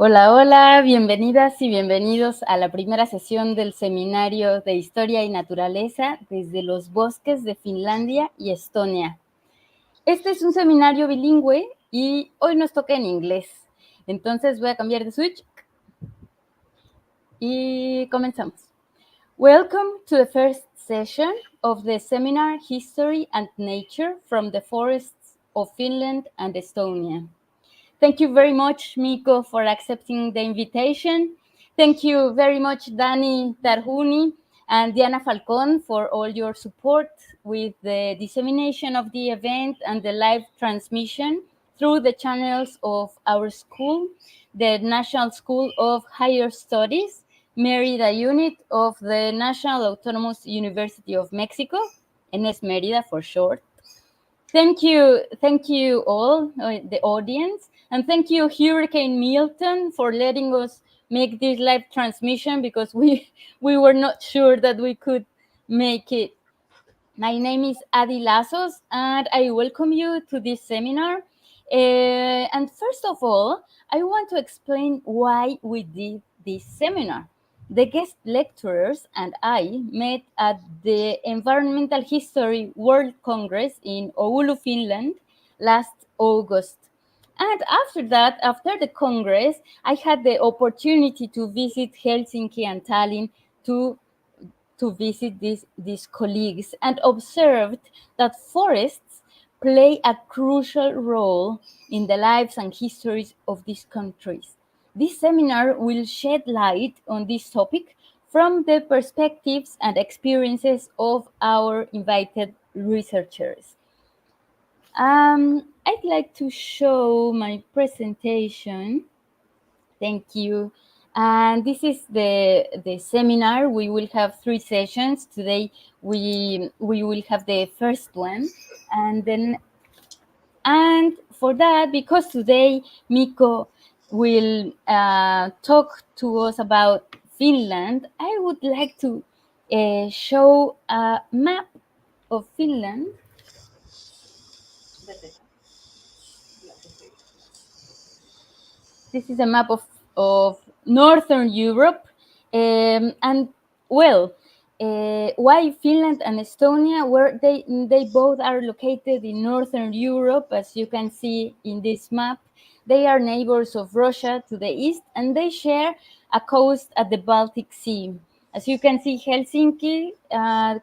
Hola, hola, bienvenidas y bienvenidos a la primera sesión del Seminario de Historia y Naturaleza desde los bosques de Finlandia y Estonia. Este es un seminario bilingüe y hoy nos toca en inglés. Entonces voy a cambiar de switch y comenzamos. Welcome to the first session of the seminar History and Nature from the Forests of Finland and Estonia. Thank you very much, Mikko, for accepting the invitation. Thank you very much, Dani Tarhuni and Diana Falcon, for all your support with the dissemination of the event and the live transmission through the channels of our school, the National School of Higher Studies, Mérida unit of the National Autonomous University of Mexico, NS Mérida for short. Thank you all, the audience, and thank you, Hurricane Milton, for letting us make this live transmission because we were not sure that we could make it. My name is Adi Lazos, and I welcome you to this seminar. And first of all, I want to explain why we did this seminar. The guest lecturers and I met at the Environmental History World Congress in Oulu, Finland, last August. And after the Congress, I had the opportunity to visit Helsinki and Tallinn to visit these colleagues and observed that forests play a crucial role in the lives and histories of these countries. This seminar will shed light on this topic from the perspectives and experiences of our invited researchers. I'd like to show my presentation. Thank you. And this is the seminar. We will have 3 sessions. Today we will have the first one. And for that, because today Mikko will talk to us about Finland, I would like to show a map of Finland. This is a map of Northern Europe. And well, why Finland and Estonia? Where they both are located in Northern Europe, as you can see in this map. They are neighbors of Russia to the east, and they share a coast at the Baltic Sea. As you can see, Helsinki,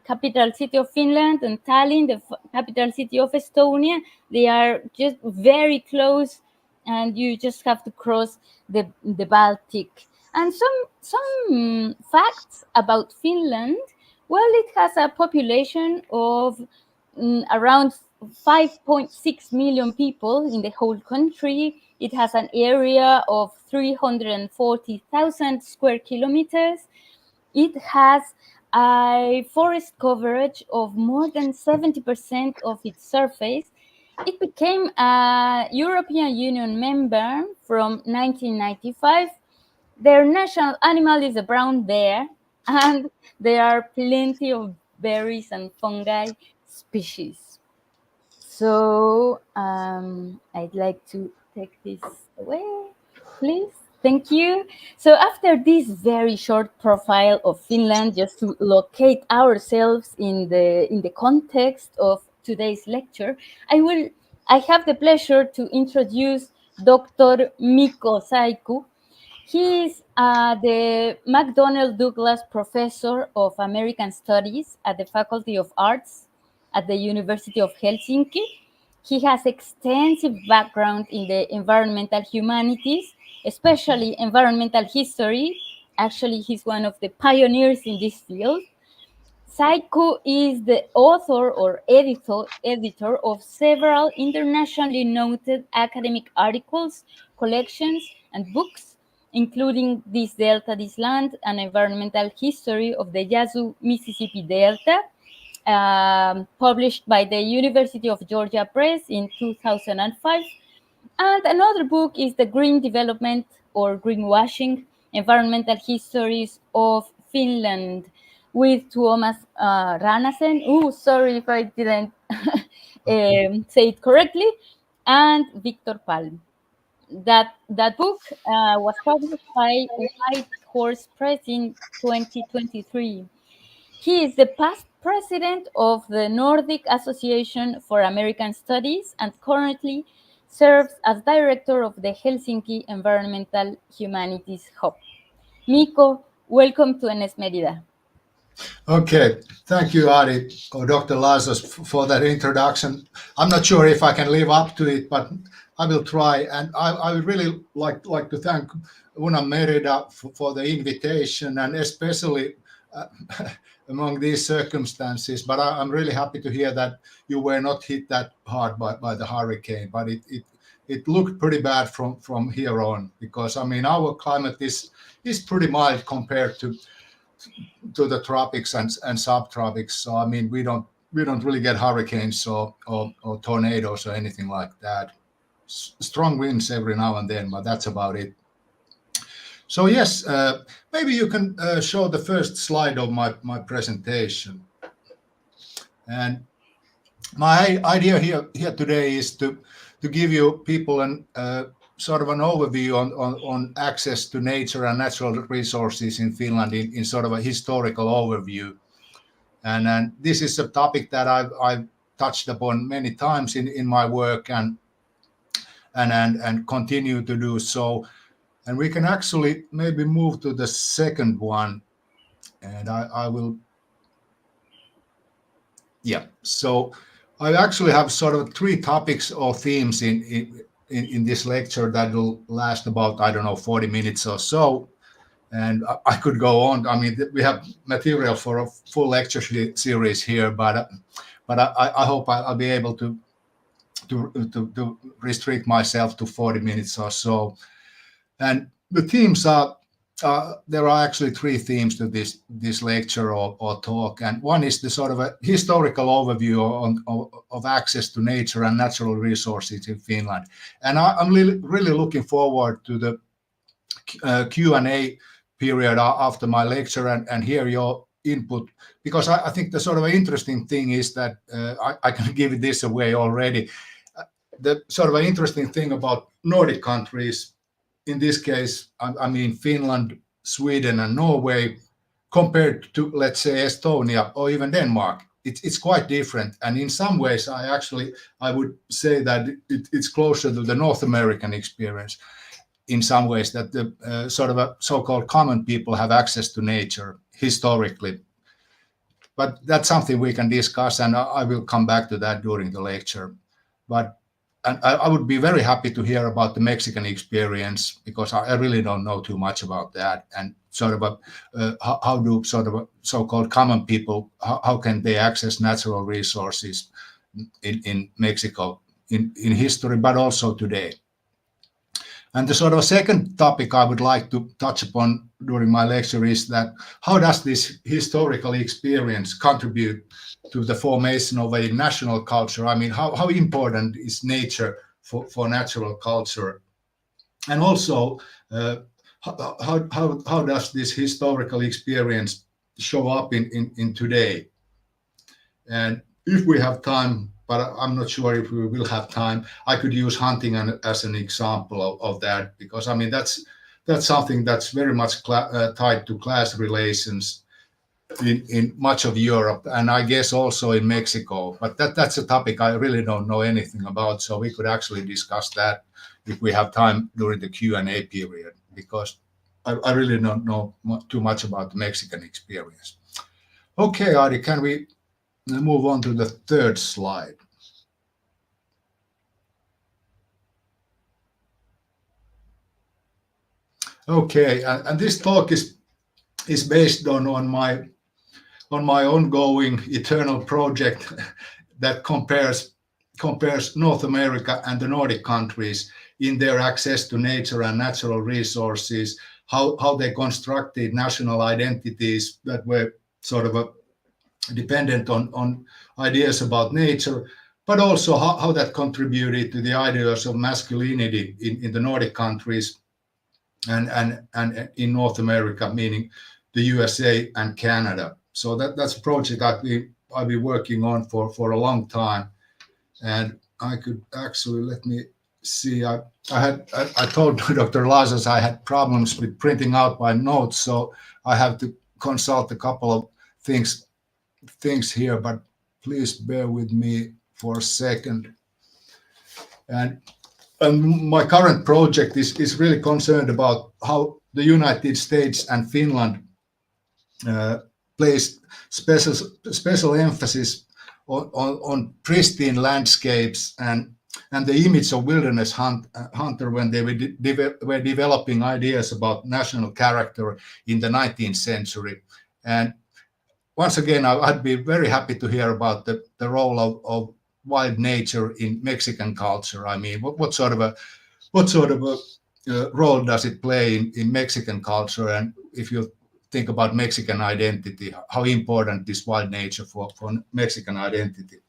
capital city of Finland, and Tallinn, the capital city of Estonia, they are just very close, and you just have to cross the Baltic. And some facts about Finland. Well, it has a population of around 5.6 million people in the whole country. It has an area of 340,000 square kilometers. It has a forest coverage of more than 70% of its surface. It became a European Union member from 1995. Their national animal is a brown bear, and there are plenty of berries and fungi species. So I'd like to take this away, please. Thank you. So after this very short profile of Finland, just to locate ourselves in the context of today's lecture, I have the pleasure to introduce Dr. Mikko Saikku. He is the McDonnell Douglas Professor of American Studies at the Faculty of Arts at the University of Helsinki. He has extensive background in the environmental humanities, especially environmental history. Actually, he's one of the pioneers in this field. Saikku is the author or editor of several internationally noted academic articles, collections, and books, including This Delta, This Land, an environmental history of the Yazoo Mississippi Delta, published by the University of Georgia Press in 2005. And another book is The Green Development or Greenwashing, Environmental Histories of Finland, with Tuomas Ranasen. Oh, sorry if I didn't say it correctly. And Victor Palm. That book was published by White Horse Press in 2023. He is the past president of the Nordic Association for American Studies and currently serves as director of the Helsinki Environmental Humanities Hub. Mikko, welcome to NS Merida. Okay, thank you, Ari, or Dr. Lazos, for that introduction. I'm not sure if I can live up to it, but I will try. And I would really like to thank Una Merida for the invitation, and especially among these circumstances. But I'm really happy to hear that you were not hit that hard by the hurricane, but it looked pretty bad from here on, because I mean our climate is pretty mild compared to the tropics and subtropics. So I mean we don't really get hurricanes or tornadoes or anything like that. Strong winds every now and then, but that's about it. So yes, maybe you can show the first slide of my presentation. And my idea here today is to give you people an sort of an overview on access to nature and natural resources in Finland in sort of a historical overview. And this is a topic that I've touched upon many times in my work and continue to do so. And we can actually maybe move to the second one. And I will, yeah. So I actually have sort of three topics or themes in this lecture that will last about, I don't know, 40 minutes or so. And I could go on. I mean, we have material for a full lecture series here, but I hope I'll be able to restrict myself to 40 minutes or so. And the themes are, there are actually three themes to this lecture or talk. And one is the sort of a historical overview of access to nature and natural resources in Finland. And I'm really looking forward to the Q&A period after my lecture and hear your input, because I think the sort of interesting thing is that I can give this away already. The sort of an interesting thing about Nordic countries, in this case, I mean Finland, Sweden, and Norway, compared to, let's say, Estonia or even Denmark, it's quite different. And in some ways, I would say that it's closer to the North American experience. In some ways, that the sort of a so-called common people have access to nature historically. But that's something we can discuss, and I will come back to that during the lecture. But I would be very happy to hear about the Mexican experience, because I really don't know too much about that. And sort of how do sort of so-called common people, how can they access natural resources in Mexico in history, but also today. And the sort of second topic I would like to touch upon during my lecture is that how does this historical experience contribute to the formation of a national culture? I mean, how important is nature for natural culture? And also, how does this historical experience show up in today? And if we have time, but I'm not sure if we will have time, I could use hunting as an example of that, because I mean that's something that's very much tied to class relations in much of Europe, and I guess also in Mexico. But that's a topic I really don't know anything about, so we could actually discuss that if we have time during the Q&A period, because I really don't know too much about the Mexican experience. Okay, Ari, can we move on to the third slide? Okay, and this talk is based on my ongoing eternal project that compares North America and the Nordic countries in their access to nature and natural resources, how they constructed national identities that were sort of dependent on ideas about nature, but also how that contributed to the ideas of masculinity in the Nordic countries and in North America, meaning the USA and Canada. So that's a project I've been working on for a long time. And I could actually, let me see, I told Dr. Lazarus I had problems with printing out my notes, so I have to consult a couple of things here, but please bear with me for a second. And my current project is really concerned about how the United States and Finland place special emphasis on pristine landscapes and the image of wilderness hunter when they were developing ideas about national character in the 19th century. And once again, I'd be very happy to hear about the role of wild nature in Mexican culture. I mean, what sort of a role does it play in Mexican culture? And if you think about Mexican identity, how important is wild nature for Mexican identity?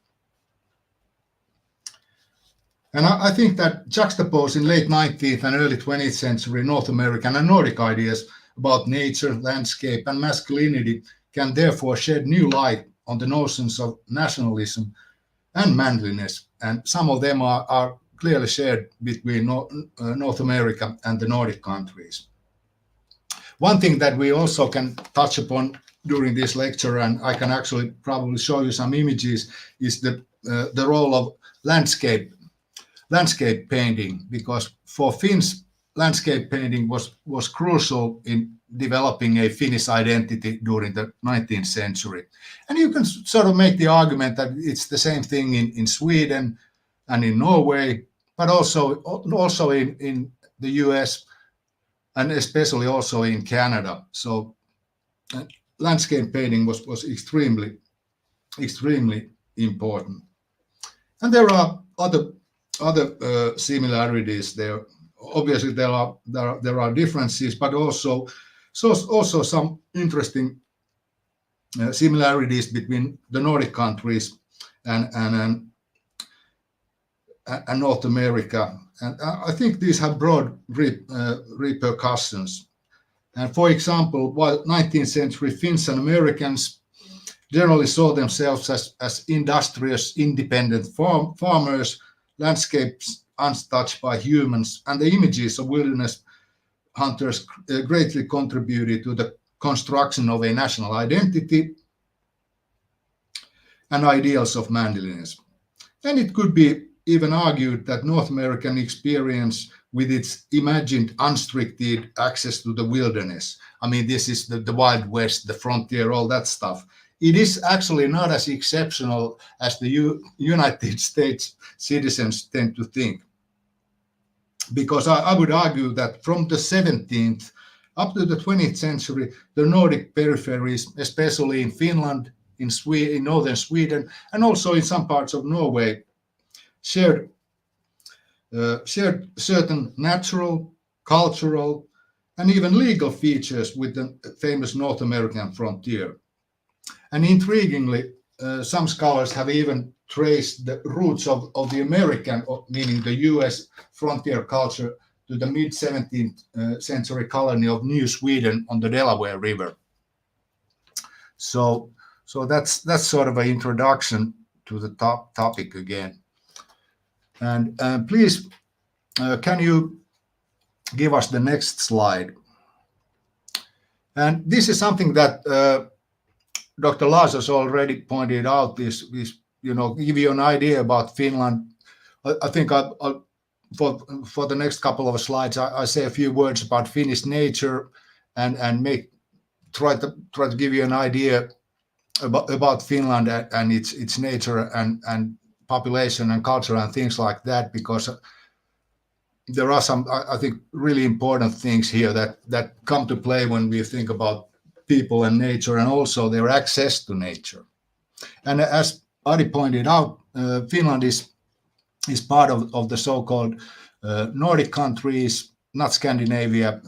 And I think that juxtaposing late 19th and early 20th century North American and Nordic ideas about nature, landscape, and masculinity can therefore shed new light on the notions of nationalism and manliness. And some of them are clearly shared between North America and the Nordic countries. One thing that we also can touch upon during this lecture, and I can actually probably show you some images, is the role of landscape painting, because for Finns, landscape painting was crucial in developing a Finnish identity during the 19th century. And you can sort of make the argument that it's the same thing in Sweden and in Norway, but also in the US and especially also in Canada. So landscape painting was extremely important. And there are other similarities there. Obviously, there are differences, but also some interesting similarities between the Nordic countries and North America. And I think these have broad repercussions. And for example, while 19th century Finns and Americans generally saw themselves as industrious, independent farmers, landscapes untouched by humans, and the images of wilderness hunters greatly contributed to the construction of a national identity and ideals of manliness. And it could be even argued that North American experience with its imagined unrestricted access to the wilderness, I mean, this is the Wild West, the frontier, all that stuff, it is actually not as exceptional as the United States citizens tend to think. Because I would argue that from the 17th up to the 20th century, the Nordic peripheries, especially in Finland, in northern Sweden, and also in some parts of Norway, shared certain natural, cultural, and even legal features with the famous North American frontier. And intriguingly, some scholars have even traced the roots of the American, meaning the US frontier culture, to the mid-17th century colony of New Sweden on the Delaware River. So that's sort of an introduction to the topic again. And please, can you give us the next slide? And this is something that Dr. Lazarus already pointed out. This give you an idea about Finland. I think for the next couple of slides, I say a few words about Finnish nature and try to give you an idea about Finland and its nature and population and culture and things like that, because there are some, I think, really important things here that come to play when we think about people and nature, and also their access to nature. And as Ari pointed out, Finland is part of the so-called Nordic countries, not Scandinavia.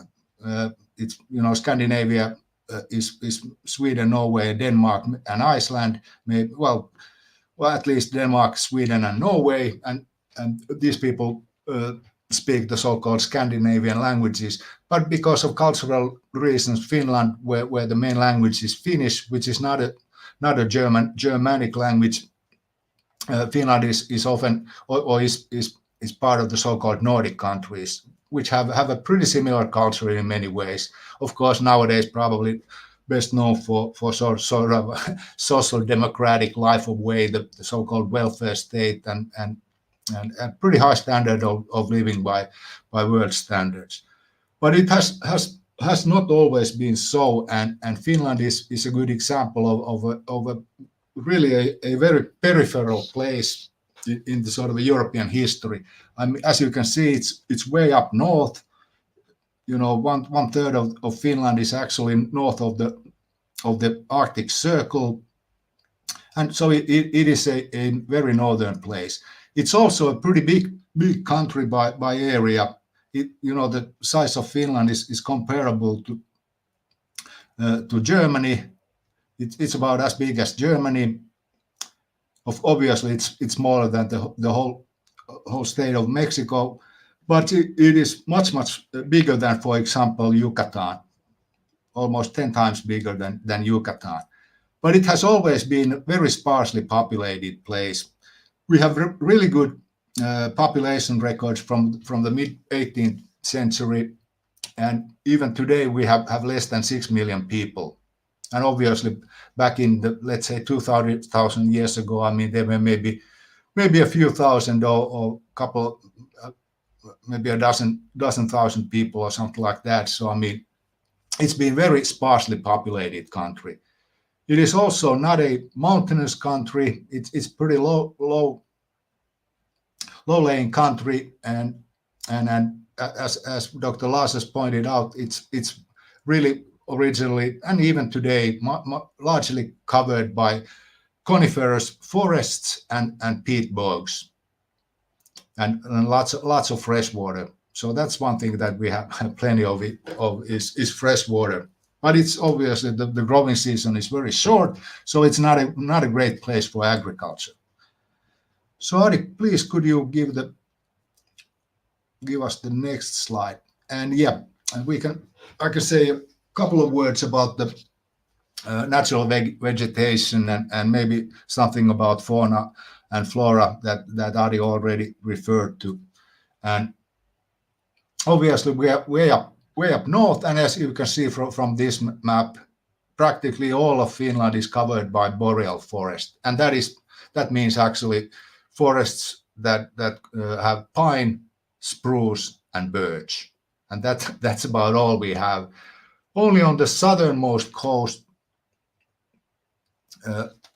It's Scandinavia is Sweden, Norway, Denmark, and Iceland. Well, at least Denmark, Sweden, and Norway, and these people speak the so-called Scandinavian languages. But because of cultural reasons, Finland, where the main language is Finnish, which is not a Germanic language, Finland is often or is is part of the so-called Nordic countries, which have a pretty similar culture in many ways. Of course, nowadays probably best known for sort of social democratic life of way, the so-called welfare state, and a pretty high standard of living by world standards. But it has not always been so, and Finland is a good example of a really a very peripheral place in the sort of European history. I mean, as you can see, it's way up north. You know, one third of Finland is actually north of the Arctic Circle, and so it is a very northern place. It's also a pretty big country by area. You know, the size of Finland is comparable to Germany. It's about as big as Germany. Obviously, it's smaller than the whole state of Mexico, but it is much bigger than, for example, Yucatan, almost 10 times bigger than Yucatan. But it has always been a very sparsely populated place. We have really good population records from the mid 18th century, and even today we have less than 6 million people. And obviously, back in the, let's say, 2,000 years ago, I mean, there were maybe a few thousand or couple, maybe a dozen thousand people or something like that. So, I mean, it's been very sparsely populated country. It is also not a mountainous country. It's pretty low-lying country, and as Dr. Lars has pointed out, it's really originally and even today largely covered by coniferous forests and peat bogs, and lots of fresh water. So that's one thing that we have plenty of is fresh water. But it's obviously the growing season is very short, so it's not a great place for agriculture. So Ari, please could you give us the next slide? And yeah, and I can say a couple of words about the natural vegetation and maybe something about fauna and flora that Ari already referred to. And obviously we are way up north, and as you can see from this map, practically all of Finland is covered by boreal forest, and that means actually forests that have pine, spruce, and birch, and that's about all we have. Only on the southernmost coast,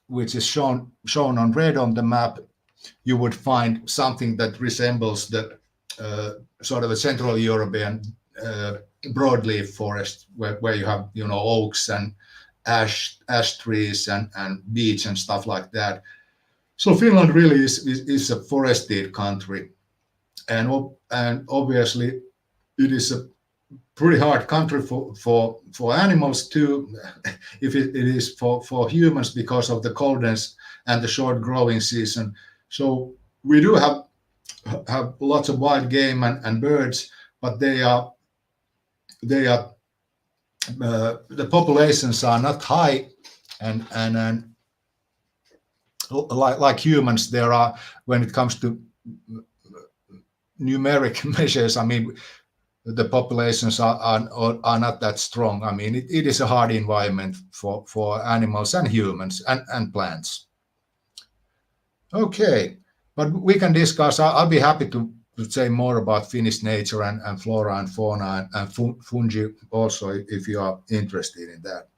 which is shown on red on the map, you would find something that resembles the sort of a Central European broadleaf forest, where you have, you know, oaks and ash trees and beech and stuff like that. So Finland really is a forested country, and obviously it is a pretty hard country for animals too, if it is for humans, because of the coldness and the short growing season. So we do have lots of wild game and birds, but the populations are not high, and like humans, there are, when it comes to numeric measures, I mean, the populations are not that strong. I mean, it is a hard environment for animals and humans and plants. Okay, but we can discuss. I'll be happy to say more about Finnish nature and flora and fauna and fungi also, if you are interested in that.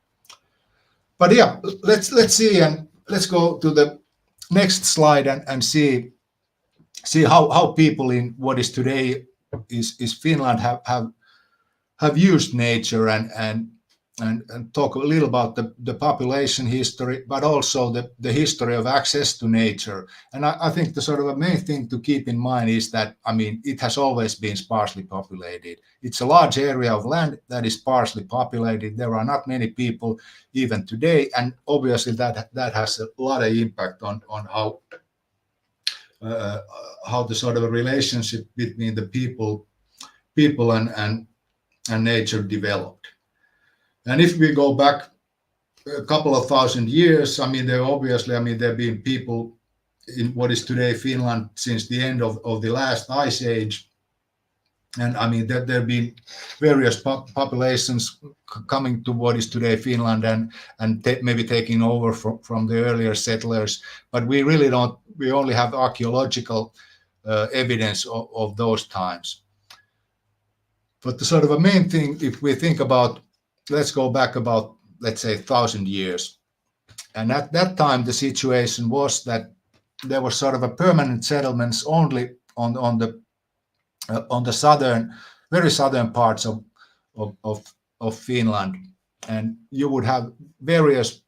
But yeah, let's see, and let's go to the next slide and see how people in what is today is Finland have used nature and talk a little about the population history, but also the history of access to nature. And I think the sort of a main thing to keep in mind is that, I mean, it has always been sparsely populated. It's a large area of land that is sparsely populated. There are not many people even today, and obviously that has a lot of impact on how the sort of a relationship between the people and nature developed. And if we go back a couple of thousand years, I mean, there have been people in what is today Finland since the end of the last ice age. And I mean, there have been various populations coming to what is today Finland and maybe taking over from the earlier settlers. But we really don't, we only have archaeological evidence of those times. But the sort of a main thing, if we think about, let's go back about, let's say, 1,000 years. And at that time, the situation was that there were sort of a permanent settlements only on the southern, very southern parts of Finland, and you would have various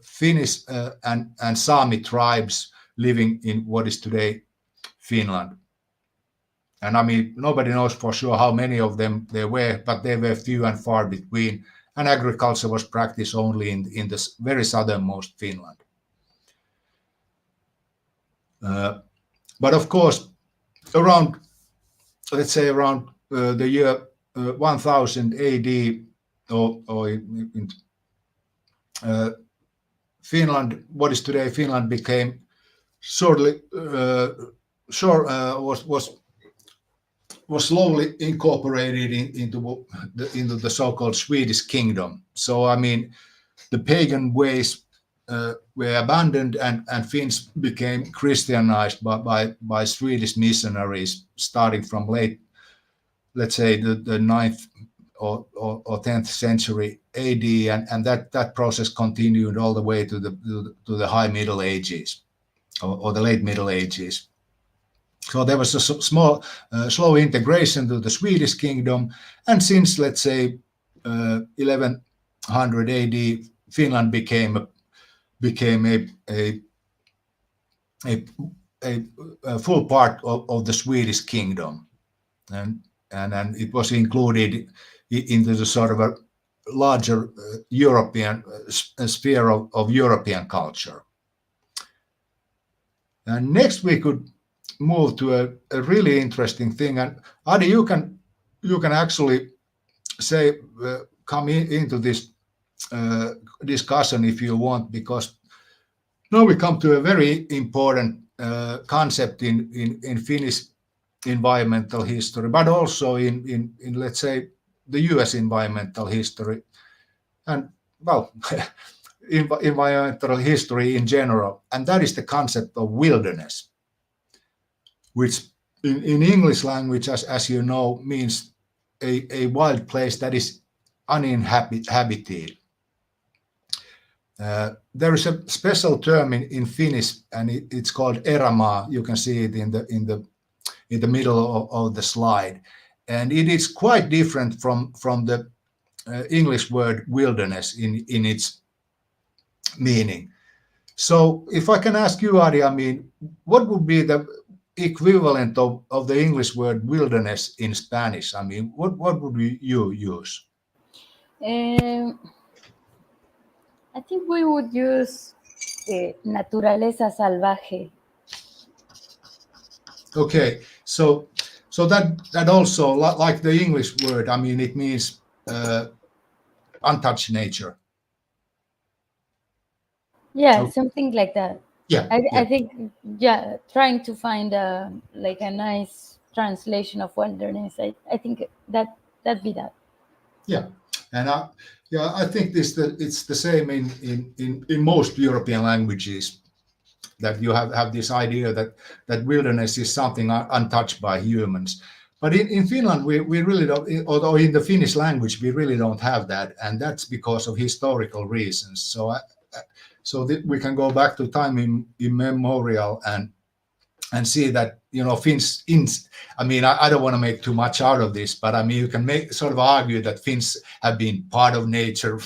Finnish and Sami tribes living in what is today Finland. And I mean, nobody knows for sure how many of them there were, but they were few and far between. And agriculture was practiced only in the very southernmost Finland. But of course, around, let's say around the year 1000 AD, or in Finland, what is today Finland, became was slowly incorporated into the so-called Swedish kingdom. So I mean, the pagan ways were abandoned, and Finns became Christianized by Swedish missionaries starting from late, let's say, the 9th or 10th century AD, and that process continued all the way to the High Middle Ages or the Late Middle Ages. So there was a slow integration to the Swedish kingdom, and since, let's say, 1100 AD, Finland became a full part of the Swedish kingdom, and it was included into the sort of a larger European sphere of European culture. And next we could move to a really interesting thing, and Adi, you can actually say come into this discussion if you want, because now we come to a very important concept in Finnish environmental history, but also in let's say the US environmental history, and well environmental history in general, and that is the concept of wilderness, which in English language, as you know, means a wild place that is uninhabited. There is a special term in Finnish, and it's called erämaa. You can see it in the middle of the slide, and it is quite different from the English word wilderness in its meaning. So, if I can ask you, Adi, I mean, what would be the equivalent of the English word wilderness in Spanish? I mean, what would you use? I think we would use naturaleza salvaje. Okay, so that also, like the English word, I mean, it means untouched nature. Yeah, something like that. Yeah, I think, yeah, trying to find a nice translation of wilderness. I think that'd be that. Yeah, and I think it's the same in most European languages, that you have this idea that wilderness is something untouched by humans. But in Finland, we really don't, or in the Finnish language, we really don't have that, and that's because of historical reasons. So we can go back to time immemorial and see that, you know, Finns. I mean, I don't want to make too much out of this, but I mean, you can sort of argue that Finns have been part of nature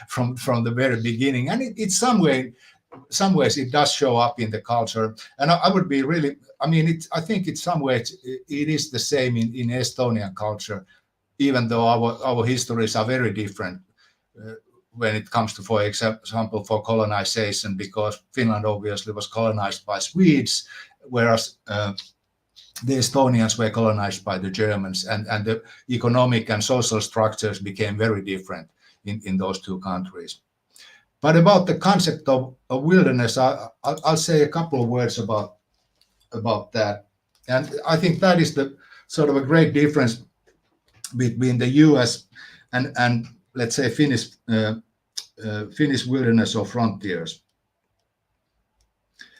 from the very beginning, and it's some ways it does show up in the culture. And I would be really, I mean, I think in some ways it is the same in Estonian culture, even though our histories are very different when it comes to, for example, for colonization, because Finland obviously was colonized by Swedes, whereas the Estonians were colonized by the Germans, and the economic and social structures became very different in those two countries. But about the concept of wilderness, I'll say a couple of words about that. And I think that is the sort of a great difference between the US and let's say Finnish wilderness or frontiers.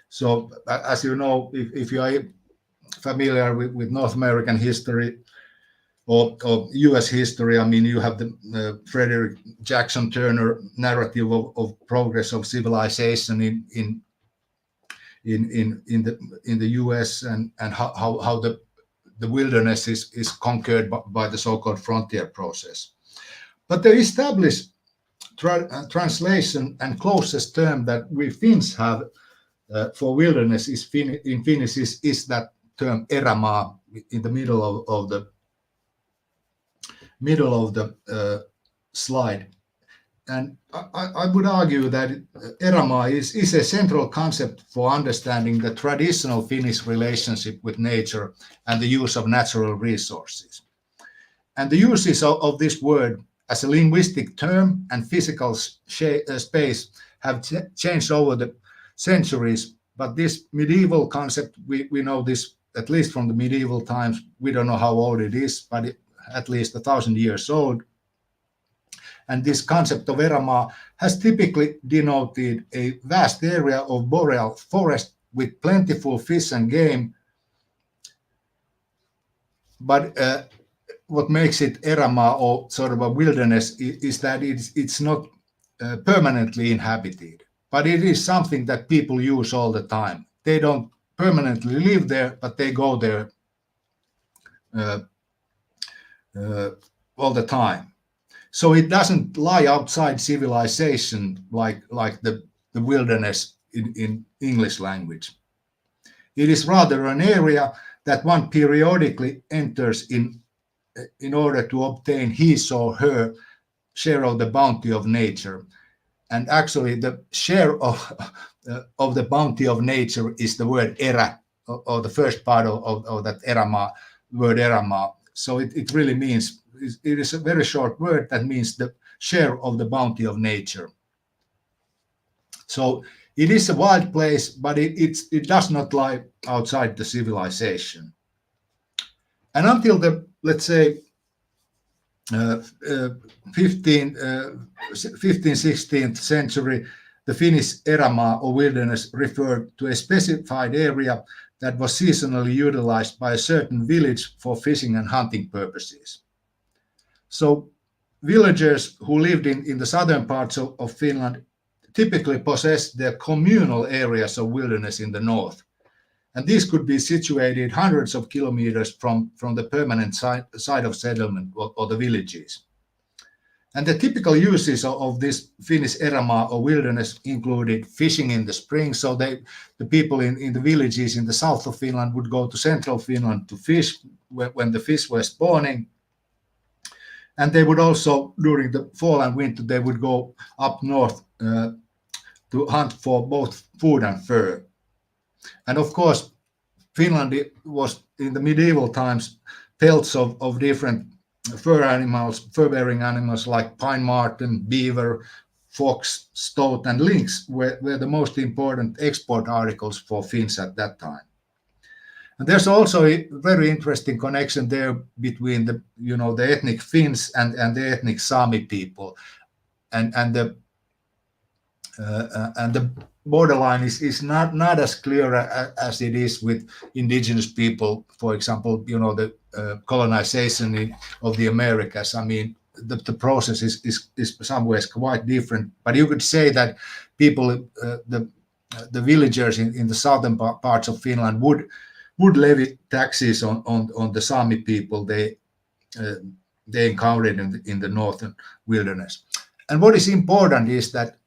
So as you know, if you are familiar with North American history or US history, I mean, you have the Frederick Jackson Turner narrative of progress of civilization in the US and how the wilderness is conquered by the so-called frontier process. But the established translation and closest term that we Finns have for wilderness in Finnish is that term erämaa in the middle of the slide. And I would argue that erämaa is a central concept for understanding the traditional Finnish relationship with nature and the use of natural resources. And the uses of this word as a linguistic term and physical space have changed over the centuries. But this medieval concept, we know this at least from the medieval times. We don't know how old it is, but at least 1,000 years old. And this concept of erämaa has typically denoted a vast area of boreal forest with plentiful fish and game. But what makes it erämaa or sort of a wilderness is that it's not permanently inhabited, but it is something that people use all the time. They don't permanently live there, but they go there all the time. So it doesn't lie outside civilization like the wilderness in English language. It is rather an area that one periodically enters in order to obtain his or her share of the bounty of nature. And actually the share of the bounty of nature is the word erä, or the first part of that erämaa, word erämaa. So it really means, it is a very short word that means the share of the bounty of nature. So it is a wild place, but it does not lie outside the civilization. And until the, let's say, 15th, 16th century, the Finnish erämaa or wilderness referred to a specified area that was seasonally utilized by a certain village for fishing and hunting purposes. So villagers who lived in the southern parts of Finland typically possessed their communal areas of wilderness in the north. And these could be situated hundreds of kilometers from the permanent site of settlement or the villages. And the typical uses of this Finnish erämaa or wilderness included fishing in the spring. So the people in the villages in the south of Finland would go to central Finland to fish when the fish were spawning. And they would also, during the fall and winter, they would go up north to hunt for both food and fur. And of course, Finland was in the medieval times pelts of different fur-bearing animals like pine marten, beaver, fox, stoat, and lynx were the most important export articles for Finns at that time. And there's also a very interesting connection there between the ethnic Finns and the ethnic Sami people, and the borderline is not as clear as it is with indigenous people. For example, the colonization of the Americas. I mean, the process is some ways quite different. But you could say that people, the villagers in the southern parts of Finland would levy taxes on the Sami people they encountered in the northern wilderness. And what is important is that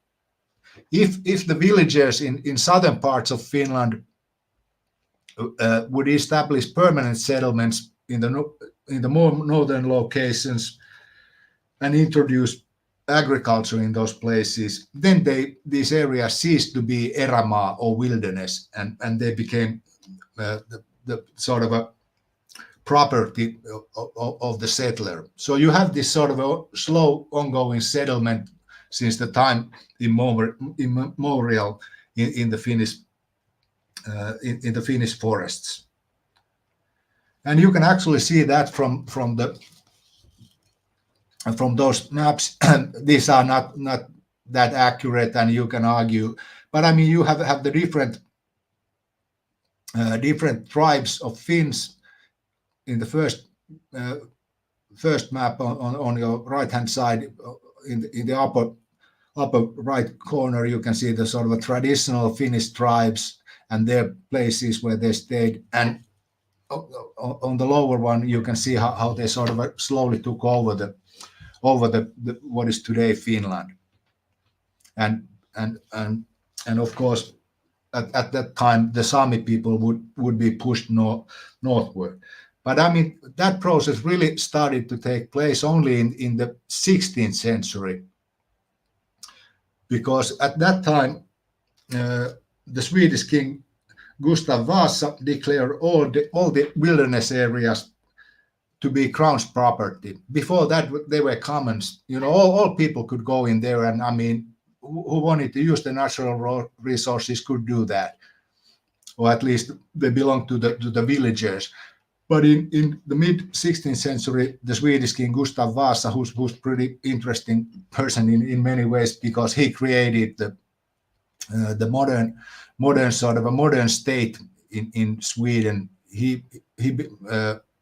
if the villagers in southern parts of Finland would establish permanent settlements in the more northern locations and introduce agriculture in those places, then these areas ceased to be erämaa or wilderness, and they became the sort of a property of the settler. So you have this sort of a slow ongoing settlement since the time immemorial in the Finnish forests. And you can actually see that from those maps. These are not that accurate, and you can argue, but I mean, you have the different tribes of Finns in the first map on your right hand side. In the upper right corner, you can see the sort of a traditional Finnish tribes and their places where they stayed, and on the lower one you can see how they sort of slowly took over the what is today Finland, and of course at that time the Sami people would be pushed northward. But I mean, that process really started to take place only in the 16th century, because at that time the Swedish king Gustav Vasa declared all the wilderness areas to be crown's property. Before that, they were commons. You know, all people could go in there, and I mean, who wanted to use the natural resources could do that, or at least they belonged to the villagers. But in the mid 16th century, the Swedish king Gustav Vasa, who's pretty interesting person in many ways, because he created the modern sort of a modern state in Sweden. He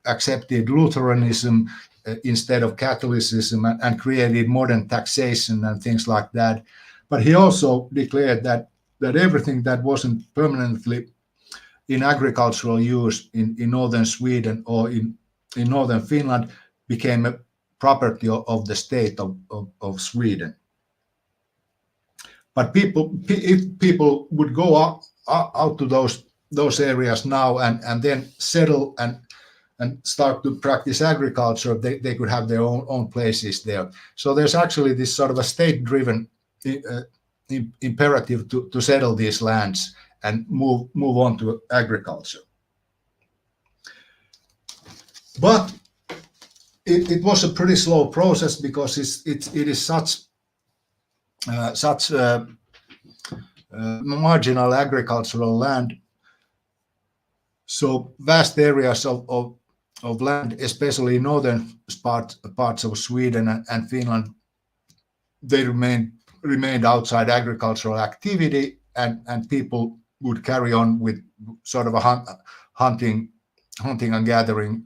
accepted Lutheranism instead of Catholicism, and created modern taxation and things like that. But he also declared that everything that wasn't permanently in agricultural use in northern Sweden or in northern Finland became a property of the state of Sweden. But if people would go out to those areas now and then settle and start to practice agriculture, they could have their own places there. So there's actually this sort of a state-driven imperative to settle these lands and move on to agriculture. But it was a pretty slow process, because it is such marginal agricultural land. So vast areas of land, especially in northern parts of Sweden and Finland, they remained outside agricultural activity, and people would carry on with sort of a hunting and gathering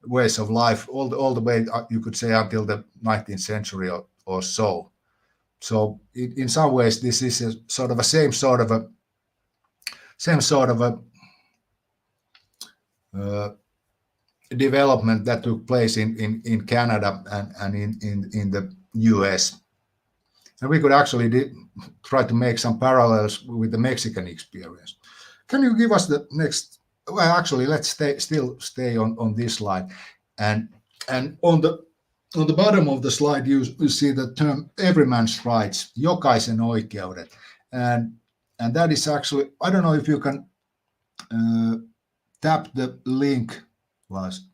ways of life all the way, you could say, until the 19th century or so. So in some ways, this is a sort of a same sort of a development that took place in Canada and in the US. And we could actually try to make some parallels with the Mexican experience. Can you give us the next? Well, actually, let's still stay on this slide. And on the bottom of the slide, you see the term "everyman's rights," jokaisen oikeudet, and that is actually, I don't know if you can tap the link, Lars.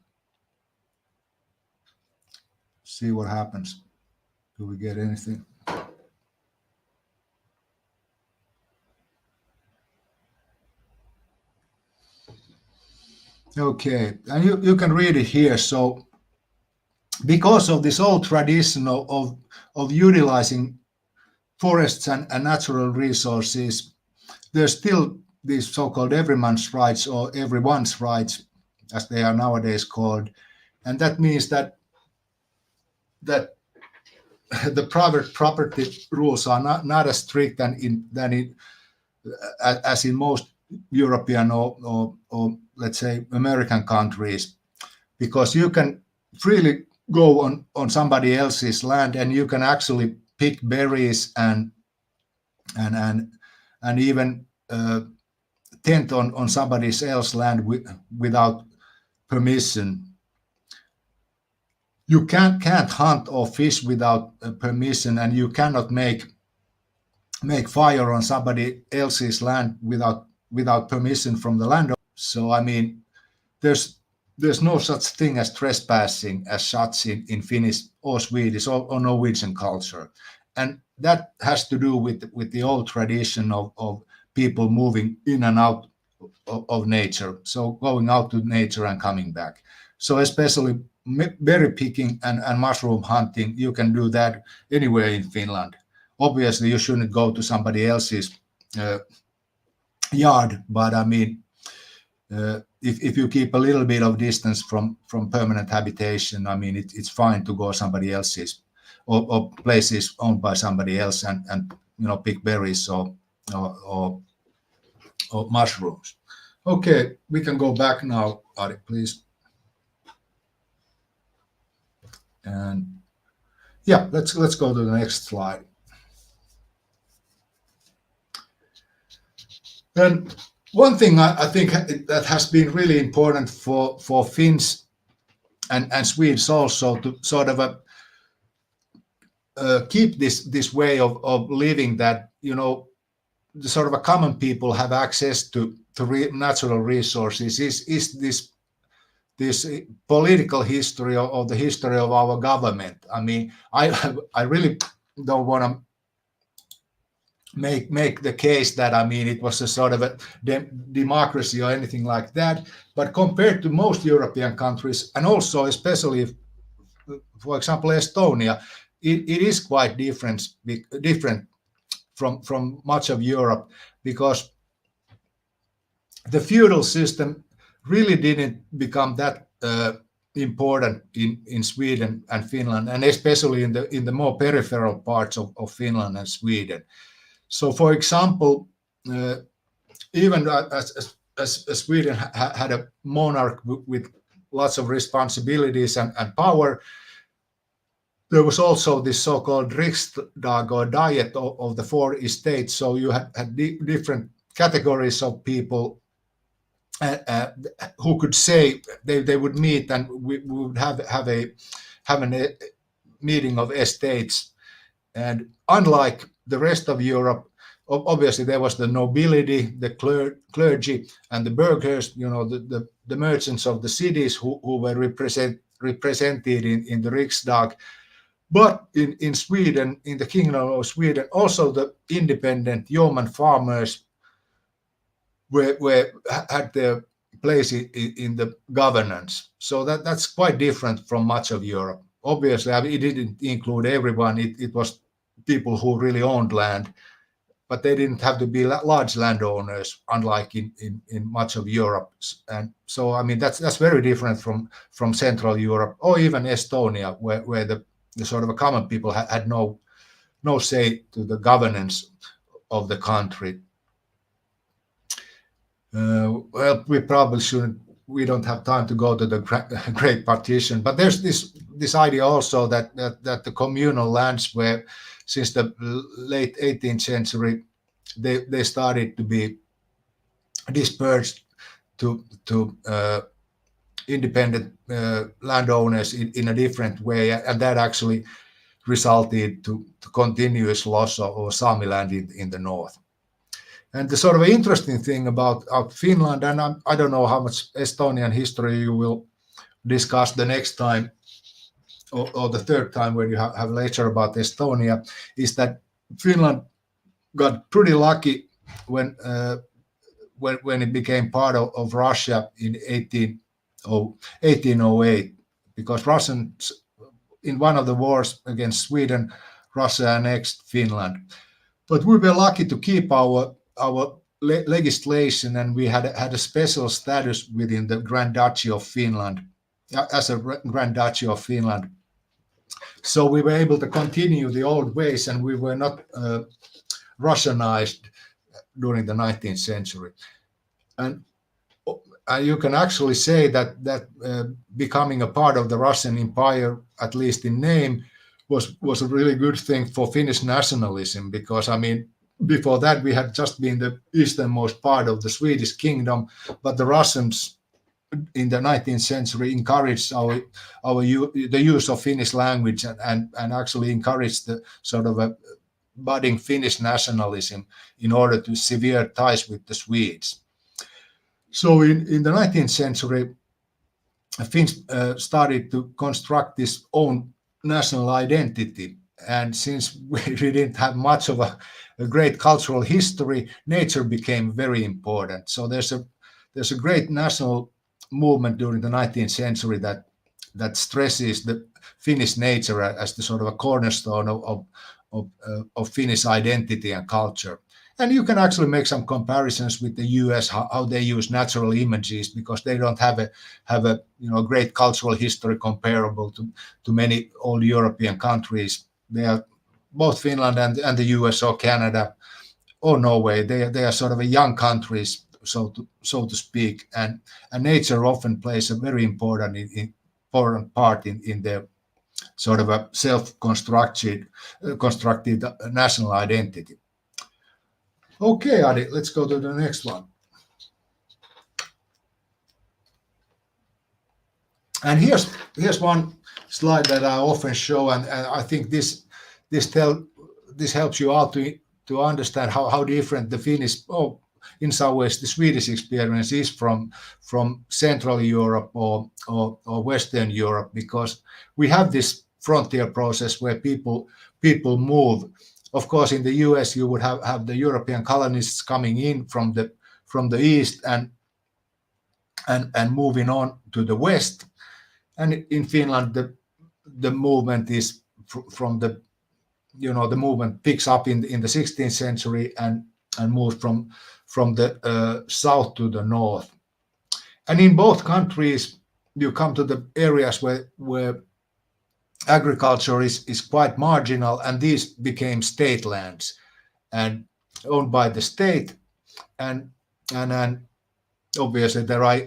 See what happens. Do we get anything? Okay, and you can read it here. So because of this old tradition of utilizing forests and natural resources, there's still these so-called everyman's rights, or everyone's rights, as they are nowadays called. And that means that the private property rules are not as strict as in most European or let's say American countries, because you can freely go on somebody else's land, and you can actually pick berries and even tent on somebody else's land without permission. You can't hunt or fish without permission, and you cannot make fire on somebody else's land without permission from the landowner. So I mean, there's no such thing as trespassing as such in Finnish or Swedish or Norwegian culture. and that has to do with the old tradition of people moving in and out of nature, so going out to nature and coming back. So especially berry picking and mushroom hunting, you can do that anywhere in Finland. Obviously, you shouldn't go to somebody else's yard, but I mean, if you keep a little bit of distance from permanent habitation, I mean, it's fine to go somebody else's or places owned by somebody else and pick berries or mushrooms. Okay, we can go back now, Ari, please. And yeah, let's go to the next slide. And one thing I think that has been really important for Finns and Swedes also to sort of keep this way of living, that the sort of a common people have access to natural resources is this political history of the history of our government. I mean, I really don't want to make the case that, I mean, it was a sort of a democracy or anything like that, but compared to most European countries, and also especially, for example, Estonia, it is quite different from much of Europe, because the feudal system really didn't become that important in Sweden and Finland, and especially in the more peripheral parts of Finland and Sweden. So, for example, even as Sweden had a monarch with lots of responsibilities and power, there was also this so-called Riksdag, or Diet of the four estates. So you had different categories of people who could say they would meet, and we would have a meeting of estates. And unlike the rest of Europe, obviously there was the nobility, the clergy, and the burghers, the merchants of the cities who were represented in the Riksdag. But in Sweden, in the Kingdom of Sweden, also the independent yeoman farmers had their place in the governance. So that's quite different from much of Europe. Obviously, it didn't include everyone. It was people who really owned land, but they didn't have to be large landowners, unlike in much of Europe. And so, I mean, that's very different from Central Europe, or even Estonia, where the sort of a common people had no say to the governance of the country. Well, we probably shouldn't. We don't have time to go to the Great Partition, but there's this idea also that the communal lands were, since the late 18th century, they started to be dispersed to independent landowners in a different way, and that actually resulted to continuous loss of Sami land in the north. And the sort of interesting thing about Finland, and I don't know how much Estonian history you will discuss the next time, or the third time when you have lecture about Estonia, is that Finland got pretty lucky when it became part of Russia in 1808, because Russians, in one of the wars against Sweden, Russia annexed Finland. But we were lucky to keep our legislation, and we had a special status within the Grand Duchy of Finland, as a Grand Duchy of Finland. So we were able to continue the old ways, and we were not Russianized during the 19th century. And you can actually say that becoming a part of the Russian Empire, at least in name, was a really good thing for Finnish nationalism, because, I mean, before that we had just been the easternmost part of the Swedish kingdom, but the Russians in the 19th century encouraged the use of Finnish language, and actually encouraged the sort of a budding Finnish nationalism in order to sever ties with the Swedes. So in the 19th century, Finns started to construct this own national identity, And since we didn't have much of a great cultural history, nature became very important. So there's a great national movement during the 19th century that stresses the Finnish nature as the sort of a cornerstone of Finnish identity and culture. And you can actually make some comparisons with the US, how they use natural images, because they don't have a great cultural history comparable to many old European countries. They are both Finland and the US or Canada or Norway. They are sort of a young countries, so to speak, and nature often plays a very important part in their sort of a self-constructed constructed national identity. Okay, Adi, let's go to the next one. And here's one slide that I often show, and I think this helps you out to understand how different the Finnish, in some ways the Swedish experience is from Central Europe or Western Europe, because we have this frontier process where people move. Of course, in the US, you would have the European colonists coming in from the east and moving on to the west. And in Finland, the movement is from the movement picks up in the 16th century and moves from the south to the north. And in both countries, you come to the areas where agriculture is quite marginal, and these became state lands and owned by the state. And obviously there are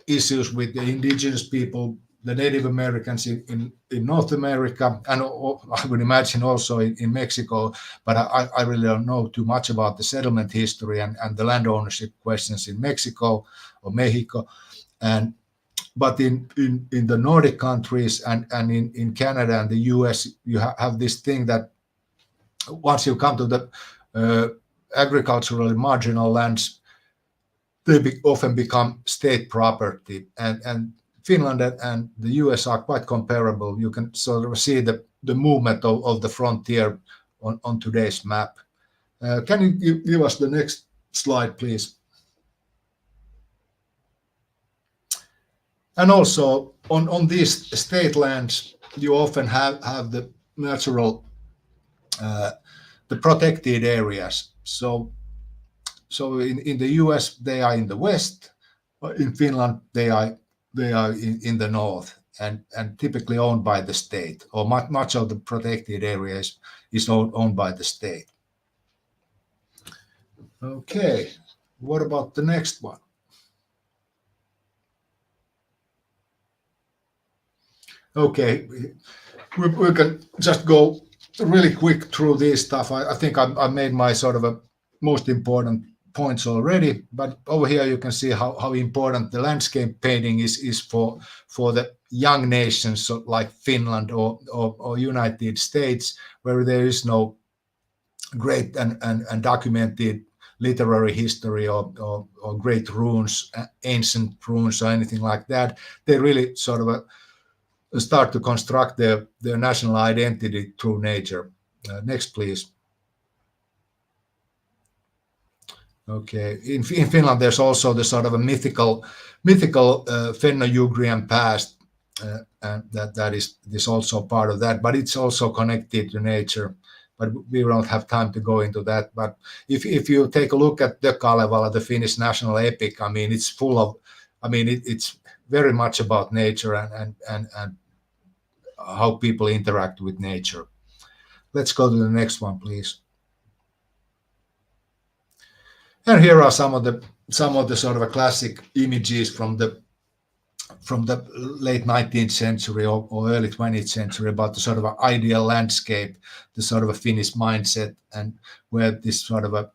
issues with the indigenous people, the Native Americans in North America, and I would imagine also in Mexico, but I really don't know too much about the settlement history and the land ownership questions in Mexico or Mexico. But in the Nordic countries and in Canada and the US, you have this thing that once you come to the agriculturally marginal lands, they often become state property. And Finland and the US are quite comparable. You can sort of see the movement of the frontier on today's map. Can you give us the next slide, please? And also on these state lands, you often have the natural, the protected areas. So in the US, they are in the west. In Finland, they are in the north and typically owned by the state, or much of the protected areas is owned by the state. Okay, what about the next one? Okay, we can just go really quick through this stuff. I think I made my sort of a most important points already, but over here you can see how important the landscape painting is for the young nations like Finland or United States, where there is no great and documented literary history or great runes, ancient runes or anything like that. They really sort of start to construct their national identity through nature. Next, please. Okay, in Finland, there's also the sort of a mythical Fenno-Ugrian past, and that is also part of that, but it's also connected to nature. But we don't have time to go into that. But if you take a look at the Kalevala, the Finnish national epic, I mean, it's full of, I mean, it's very much about nature and how people interact with nature. Let's go to the next one, please. And here are some of the sort of a classic images from the late 19th century or early 20th century about the sort of ideal landscape, the sort of a Finnish mindset, and where this sort of a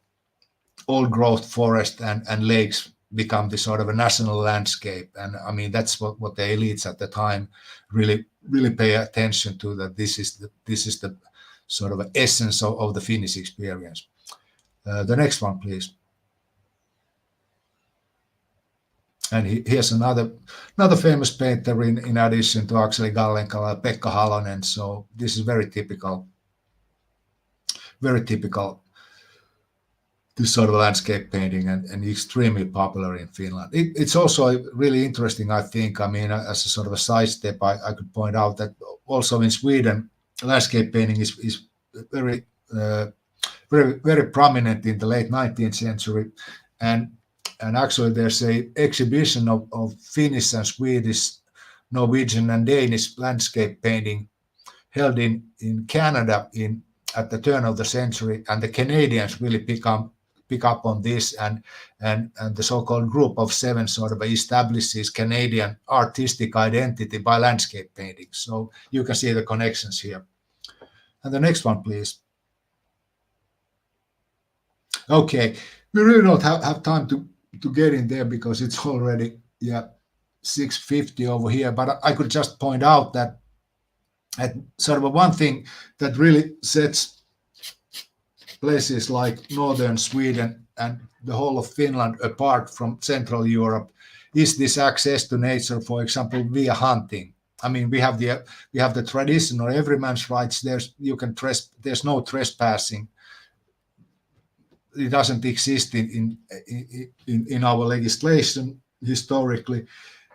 old growth forest and lakes become the sort of a national landscape. And I mean, that's what the elites at the time really pay attention to, that this is the sort of essence of the Finnish experience. The next one, please. And here's another famous painter in addition to Akseli Gallenkala, Pekka Halonen. So this is very typical very typical, this sort of landscape painting, and extremely popular in Finland. It's also really interesting, I think. I mean, as a sort of a sidestep, I could point out that also in Sweden, landscape painting is very, very prominent in the late 19th century, and actually there's a exhibition of Finnish and Swedish, Norwegian and Danish landscape painting held in Canada at the turn of the century, and the Canadians really pick up on this, and the so-called Group of Seven sort of establishes Canadian artistic identity by landscape painting. So you can see the connections here. And the next one, please. Okay, we really don't have time to get in there because it's already 6:50 over here. But I could just point out that sort of one thing that really sets places like northern Sweden and the whole of Finland apart from Central Europe is this access to nature, for example, via hunting. I mean, we have the tradition or every man's rights. There's no trespassing. It doesn't exist in our legislation historically,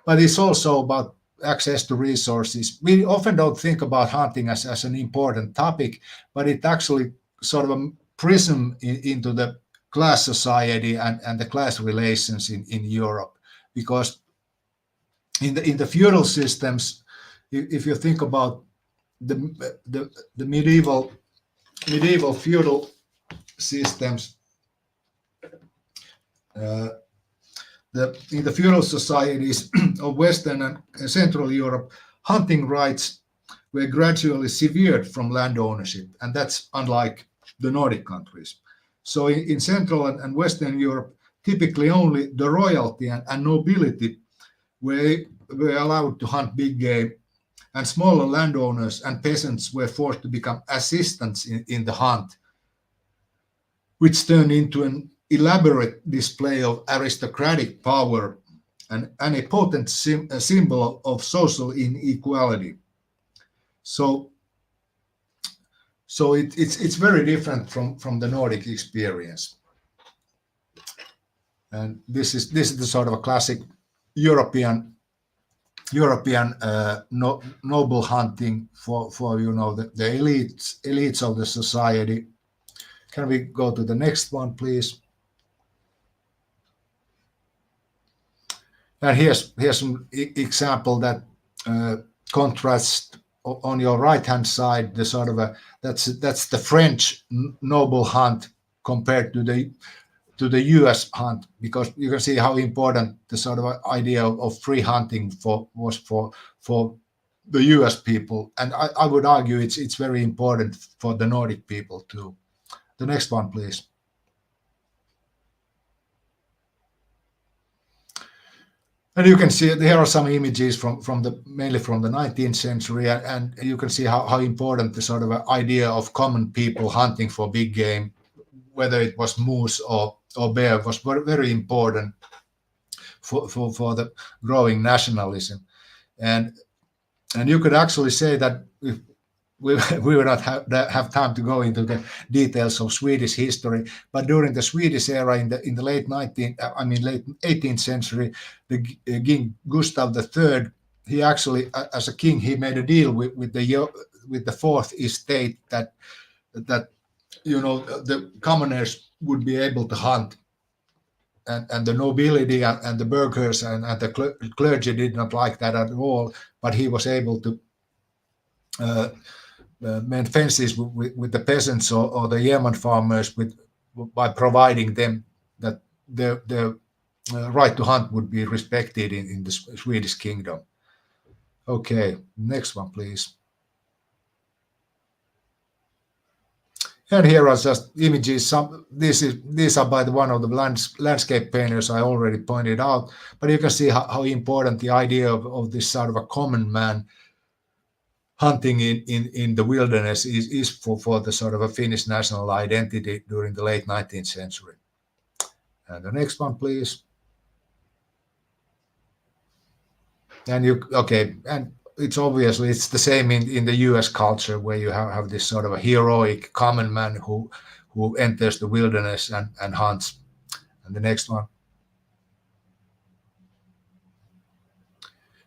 but it's also about access to resources. We often don't think about hunting as an important topic, but it actually sort of a prism into the class society and the class relations in Europe, because in the feudal systems, if you think about the medieval feudal systems, in the feudal societies of Western and Central Europe, hunting rights were gradually severed from land ownership, and that's unlike the Nordic countries. So in Central and Western Europe, typically only the royalty and nobility were allowed to hunt big game, and smaller landowners and peasants were forced to become assistants in the hunt, which turned into an elaborate display of aristocratic power and a potent symbol of social inequality. So it's very different from the Nordic experience. And this is the sort of a classic European noble hunting for the elites of the society. Can we go to the next one, please? And here's an example that contrasts on your right hand side the sort of that's the French noble hunt compared to the US hunt, because you can see how important the sort of idea of free hunting was for the US people, and I would argue it's very important for the Nordic people too. The next one, please. And you can see there are some images mainly from the 19th century, and you can see how important the sort of idea of common people hunting for big game, whether it was moose or bear, was very important for the growing nationalism. And you could actually say that if we will not have time to go into the details of Swedish history, but during the Swedish era in the late 18th century, the King Gustav III, he actually, as a king, he made a deal with the fourth estate that the commoners would be able to hunt, and the nobility and the burghers and the clergy did not like that at all, but he was able to mend fences with the peasants or the yeoman farmers by providing them that their right to hunt would be respected in the Swedish kingdom. Okay, next one, please. And here are just images. These are by one of the landscape painters I already pointed out, but you can see how important the idea of this sort of a common man hunting in the wilderness is for the sort of a Finnish national identity during the late 19th century. And the next one, please. And it's obviously it's the same in the US culture, where you have this sort of a heroic common man who enters the wilderness and hunts. And the next one.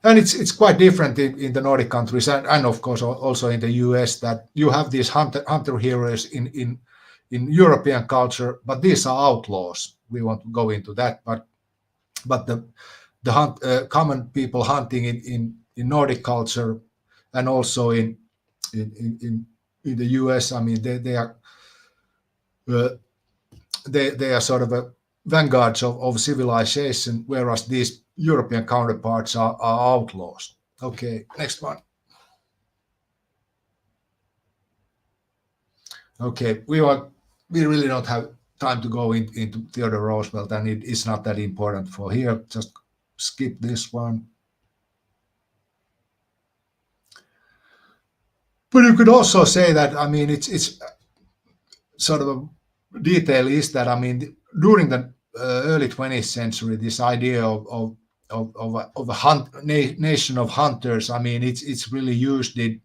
And it's quite different in the Nordic countries, and of course also in the US, that you have these hunter heroes in European culture, but these are outlaws. We won't go into that, but the common people hunting in Nordic culture, and also in the US, I mean they are sort of a vanguards of civilization, whereas these European counterparts are outlaws. Okay, next one. Okay, we really don't have time to go into Theodore Roosevelt, and it is not that important for here. Just skip this one. But you could also say that, I mean, it's sort of a detail is that, I mean, during the early 20th century, this idea of a nation of hunters, I mean, it's really used it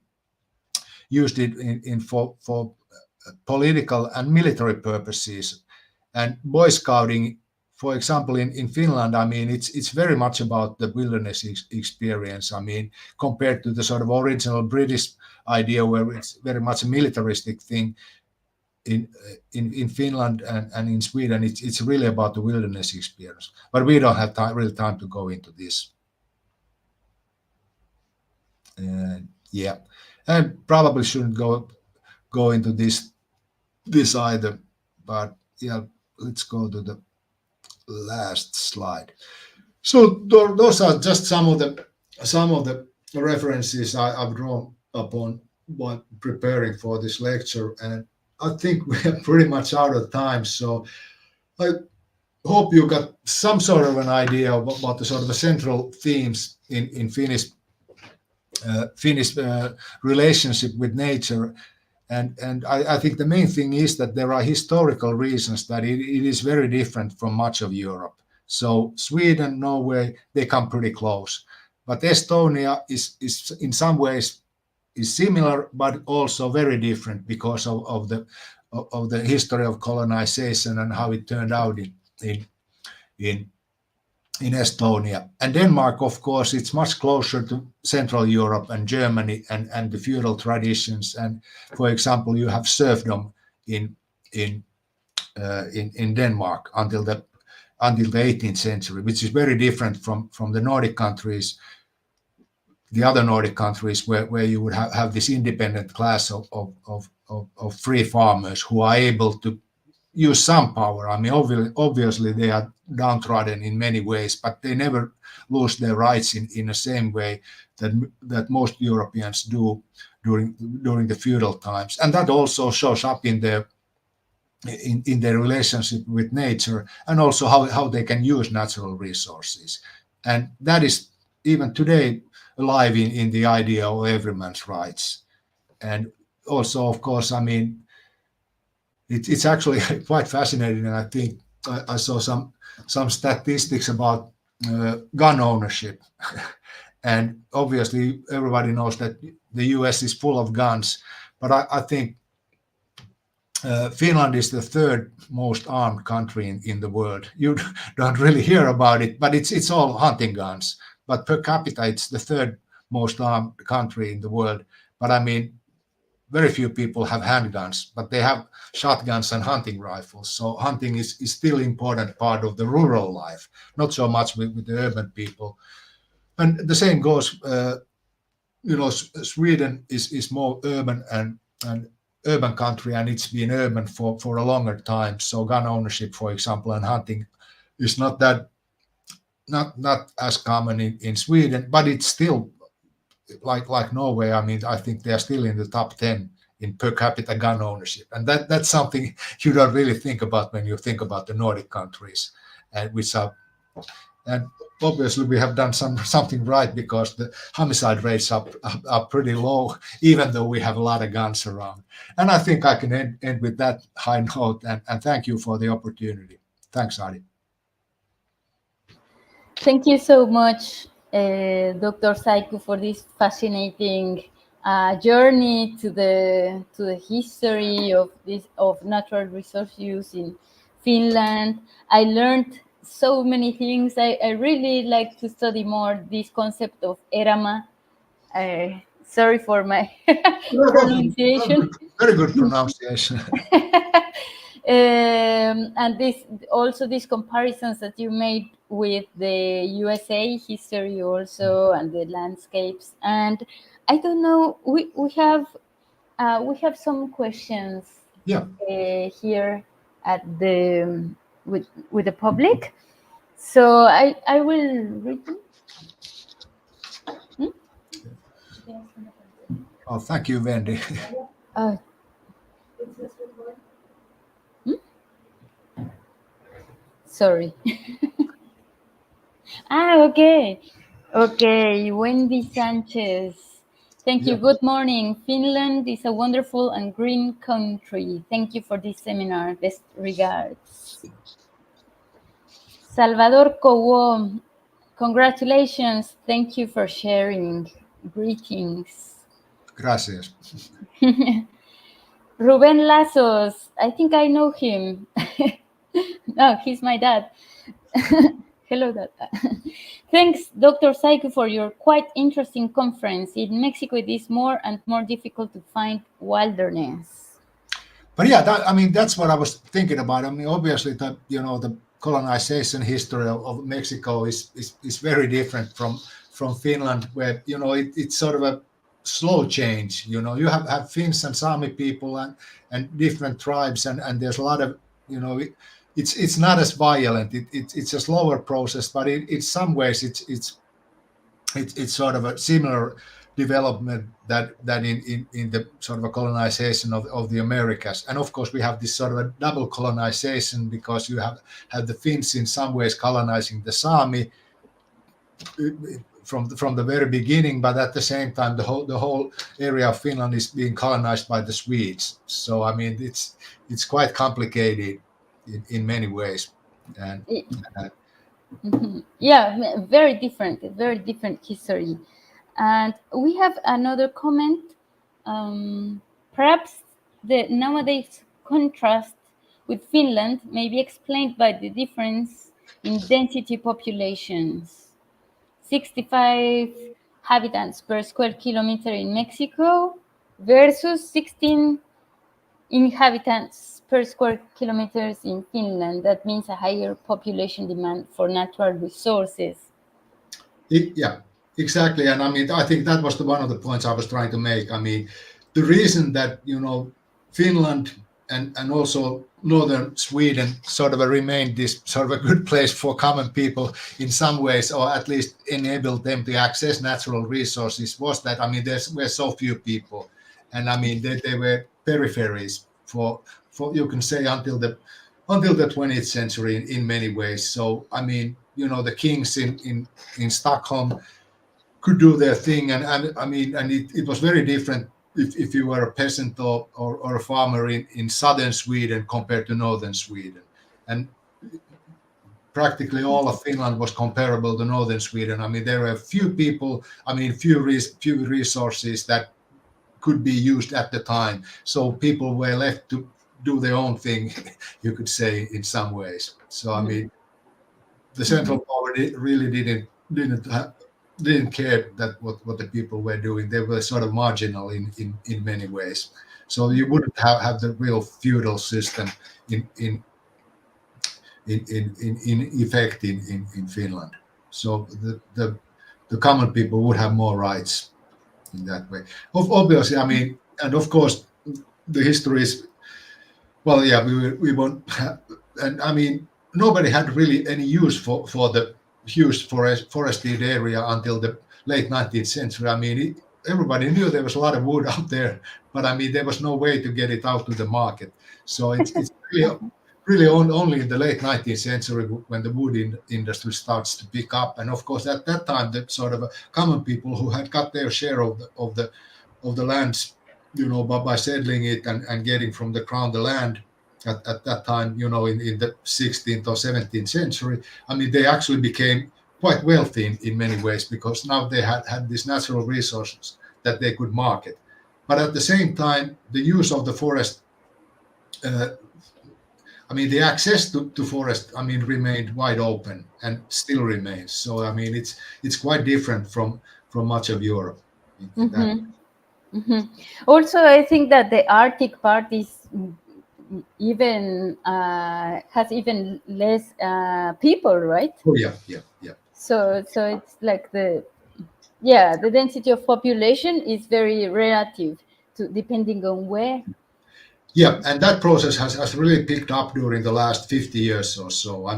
for political and military purposes. And Boy Scouting, for example, in Finland, I mean, it's very much about the wilderness experience. I mean, compared to the sort of original British idea, where it's very much a militaristic thing. In Finland and in Sweden, it's really about the wilderness experience. But we don't have time to go into this. Yeah, and probably shouldn't go into this either. But yeah, let's go to the last slide. So those are just some of the references I've drawn upon while preparing for this lecture, and I think we are pretty much out of time. So I hope you got some sort of an idea about the sort of the central themes in Finnish relationship with nature. And I think the main thing is that there are historical reasons that it is very different from much of Europe. So Sweden, Norway, they come pretty close. But Estonia is in some ways is similar, but also very different because of the history of colonization and how it turned out in Estonia. And Denmark, of course, it's much closer to Central Europe and Germany and the feudal traditions. And for example, you have serfdom in Denmark until the 18th century, which is very different from the Nordic countries, the other Nordic countries, where you would have this independent class of free farmers who are able to use some power. I mean, obviously they are downtrodden in many ways, but they never lose their rights in the same way that most Europeans do during the feudal times. And that also shows up in their relationship with nature, and also how they can use natural resources. And that is even today alive in the idea of everyman's rights. And also, of course, I mean, it's actually quite fascinating, and I think I saw some statistics about gun ownership. And obviously, everybody knows that the US is full of guns, but I think Finland is the third most armed country in the world. You don't really hear about it, but it's all hunting guns. But per capita, it's the third most armed country in the world. But I mean, very few people have handguns, but they have shotguns and hunting rifles. So hunting is still an important part of the rural life, not so much with the urban people. And the same goes, Sweden is more urban and urban country, and it's been urban for a longer time. So gun ownership, for example, and hunting is not as common in Sweden, but it's still like Norway. I mean, I think they are still in the top 10 in per capita gun ownership, and that's something you don't really think about when you think about the Nordic countries, and obviously we have done something right, because the homicide rates are pretty low, even though we have a lot of guns around. And I think I can end with that high note, and thank you for the opportunity. Thanks, Adi. Thank you so much, Dr. Saikku for this fascinating journey to the history of natural resource use in Finland. I learned so many things. I really like to study more this concept of erama. Sorry for my pronunciation. Very good pronunciation. And these comparisons that you made with the USA history also, and the landscapes. And I don't know, we have some questions Yeah. here at the with the public. So I will read them. Oh, thank you, Wendy. Uh, Sorry. Okay. Okay, Wendy Sanchez. Thank you. Yeah. Good morning. Finland is a wonderful and green country. Thank you for this seminar. Best regards. Salvador Cowo, congratulations. Thank you for sharing. Greetings. Gracias. Ruben Lazos, I think I know him. No, he's my dad. Hello, Dad. Thanks, Dr. Saikku, for your quite interesting conference. In Mexico, it is more and more difficult to find wilderness. But yeah, that's what I was thinking about. I mean, obviously, the colonization history of Mexico is very different from Finland, where it's sort of a slow change. You have Finns and Sami people and different tribes, and there's a lot of it's not as violent. It's a slower process, but in some ways it's sort of a similar development that in the sort of a colonization of the Americas. And of course we have this sort of a double colonization, because you have the Finns in some ways colonizing the Sami from the very beginning, but at the same time the whole area of Finland is being colonized by the Swedes. So I mean it's quite complicated in many ways. And Yeah, very different history. And we have another comment. Perhaps the nowadays contrast with Finland may be explained by the difference in density populations. 65 inhabitants per square kilometer in Mexico versus 16 inhabitants per square kilometers in Finland. That means a higher population demand for natural resources. Yeah, exactly. And I mean, I think that was one of the points I was trying to make. I mean, the reason that, Finland and also northern Sweden sort of remained this sort of a good place for common people in some ways, or at least enabled them to access natural resources, was that, I mean, there were so few people. And I mean, they were peripheries for you can say until the 20th century in many ways. So I mean, the kings in Stockholm could do their thing, and I mean, and it was very different if you were a peasant or a farmer in southern Sweden compared to northern Sweden, and practically all of Finland was comparable to northern Sweden. I mean, there were few people, I mean, few resources that could be used at the time, so people were left to do their own thing, you could say, in some ways. So I mean, the central power really didn't care that what the people were doing. They were sort of marginal in many ways. So you wouldn't have the real feudal system in effect in Finland. So the common people would have more rights in that way. Obviously, I mean, and of course, the history is, well, yeah, we won't, and I mean, nobody had really any use for the huge forested area until the late 19th century. I mean, everybody knew there was a lot of wood out there, but I mean, there was no way to get it out to the market. So it's really only in the late 19th century when the wood industry starts to pick up. And of course, at that time, the sort of common people who had got their share of the lands, by settling it and getting from the crown the land at that time, in the 16th or 17th century, I mean, they actually became quite wealthy in many ways, because now they had these natural resources that they could market. But at the same time, the use of the forest, the access to forest, remained wide open and still remains. So it's quite different from much of Europe. In that. Also, I think that the Arctic part is even has even less people, right? Oh yeah. So it's like the density of population is very relative to depending on where. Yeah, and that process has really picked up during the last 50 years or so.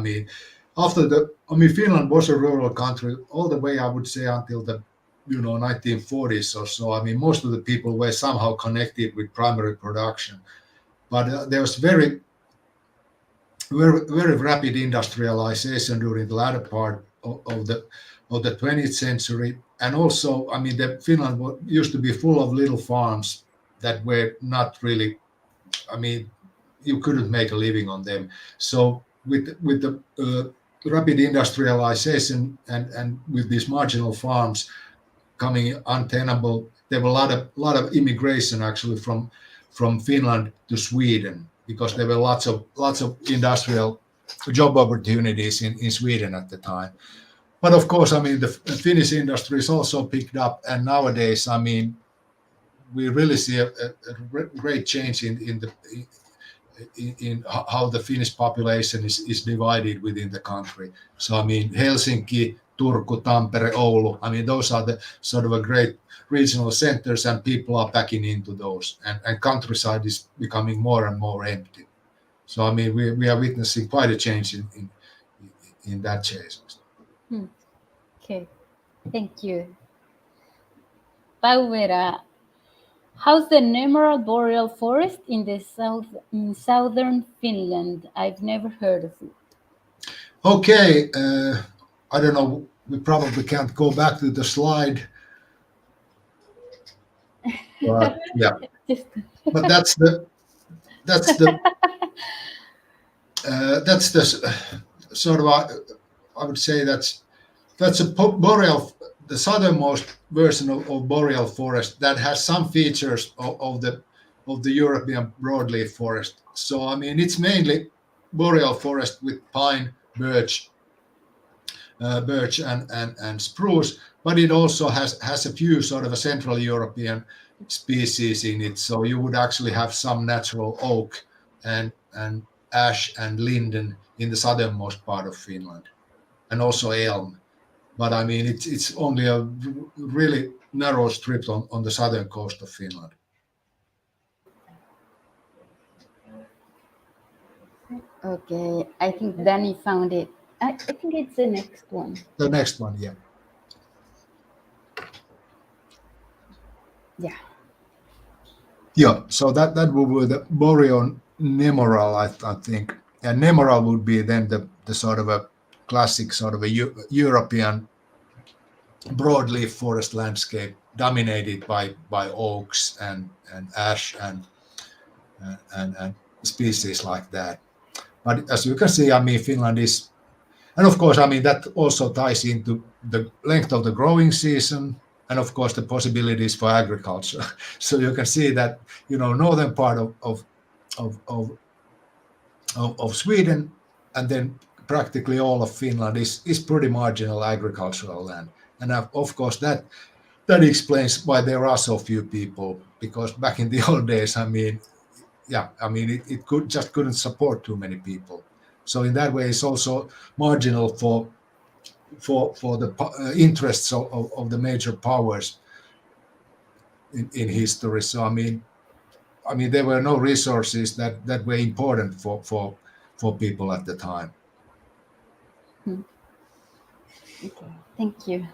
Finland was a rural country all the way, I would say, until the 1940s or so. Most of the people were somehow connected with primary production, but there was very, very, very rapid industrialization during the latter part of the 20th century, and also, Finland used to be full of little farms that were not really. You couldn't make a living on them. So with the rapid industrialization and with these marginal farms coming untenable, there were a lot of immigration actually from Finland to Sweden, because there were lots of industrial job opportunities in Sweden at the time. But of course, the Finnish industries also picked up, and nowadays, we really see a great change in how the Finnish population is divided within the country. So Helsinki, Turku, Tampere, Oulu, those are the sort of a great regional centers, and people are packing into those, and countryside is becoming more and more empty. So we are witnessing quite a change in that case. Okay, thank you. Pauvera, how's the Nemera boreal forest in southern Finland? I've never heard of it. Okay, I don't know. We probably can't go back to the slide. But yeah, but that's the sort of I would say that's a boreal, the southernmost version of boreal forest that has some features of the European broadleaf forest. So it's mainly boreal forest with pine, birch and spruce, but it also has a few sort of a Central European species in it. So you would actually have some natural oak and ash and linden in the southernmost part of Finland, and also elm. But it's only a really narrow strip on the southern coast of Finland. Okay, I think Danny found it. I think it's the next one. The next one, yeah. Yeah. Yeah, so that would be the boreal nemoral, I think. And nemoral would be then the sort of a classic sort of a European broadleaf forest landscape dominated by oaks and ash and species like that. But as you can see, Finland is, and of course, that also ties into the length of the growing season, and of course the possibilities for agriculture. So you can see that northern part of Sweden, and then practically all of Finland is pretty marginal agricultural land, and of course that explains why there are so few people, because back in the old days, it couldn't support too many people. So in that way, it's also marginal for the interests of the major powers in history. So there were no resources that were important for people at the time. Okay, thank you.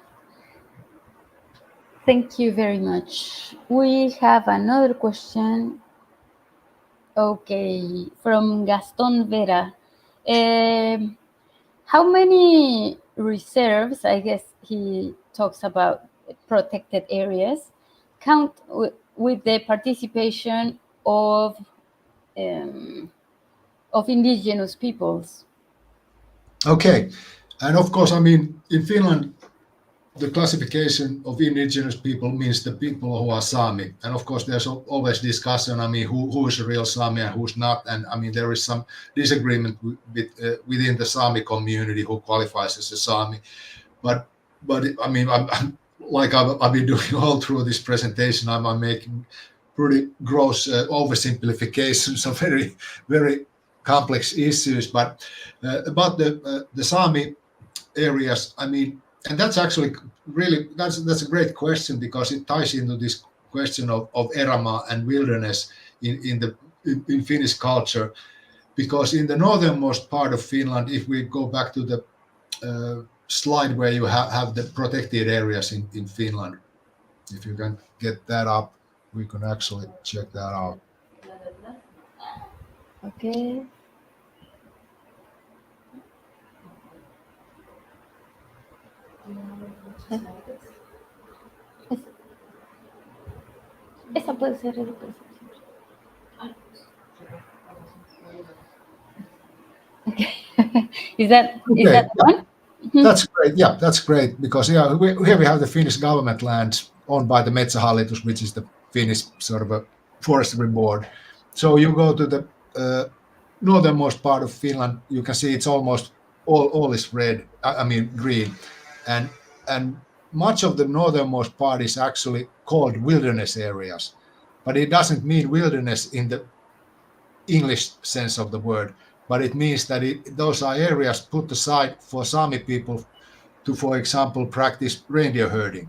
Thank you very much. We have another question. Okay, from Gaston Vera. How many reserves, I guess he talks about protected areas, count with the participation of indigenous peoples? Okay, And of course, I mean, in Finland, the classification of indigenous people means the people who are Sami. And of course, there's always discussion, I mean, who is a real Sami and who's not. And I mean, there is some disagreement within the Sami community who qualifies as a Sami. But I mean, I've been doing all through this presentation, I'm making pretty gross oversimplifications of very, very complex issues. But about the Sami areas, I mean, and that's actually really, that's a great question, because it ties into this question of erämaa and wilderness in Finnish culture. Because in the northernmost part of Finland, if we go back to the slide where you have the protected areas in Finland, if you can get that up, we can actually check that out. Okay. Esa puede ser el Okay. Is that one? That's great. Yeah, that's great, because here we have the Finnish government lands owned by the Metsähallitus, which is the Finnish sort of a forestry board. So you go to the northernmost part of Finland, you can see it's almost all is red. I mean green, and much of the northernmost part is actually called wilderness areas, but it doesn't mean wilderness in the English sense of the word, but it means that those are areas put aside for Sami people to, for example, practice reindeer herding.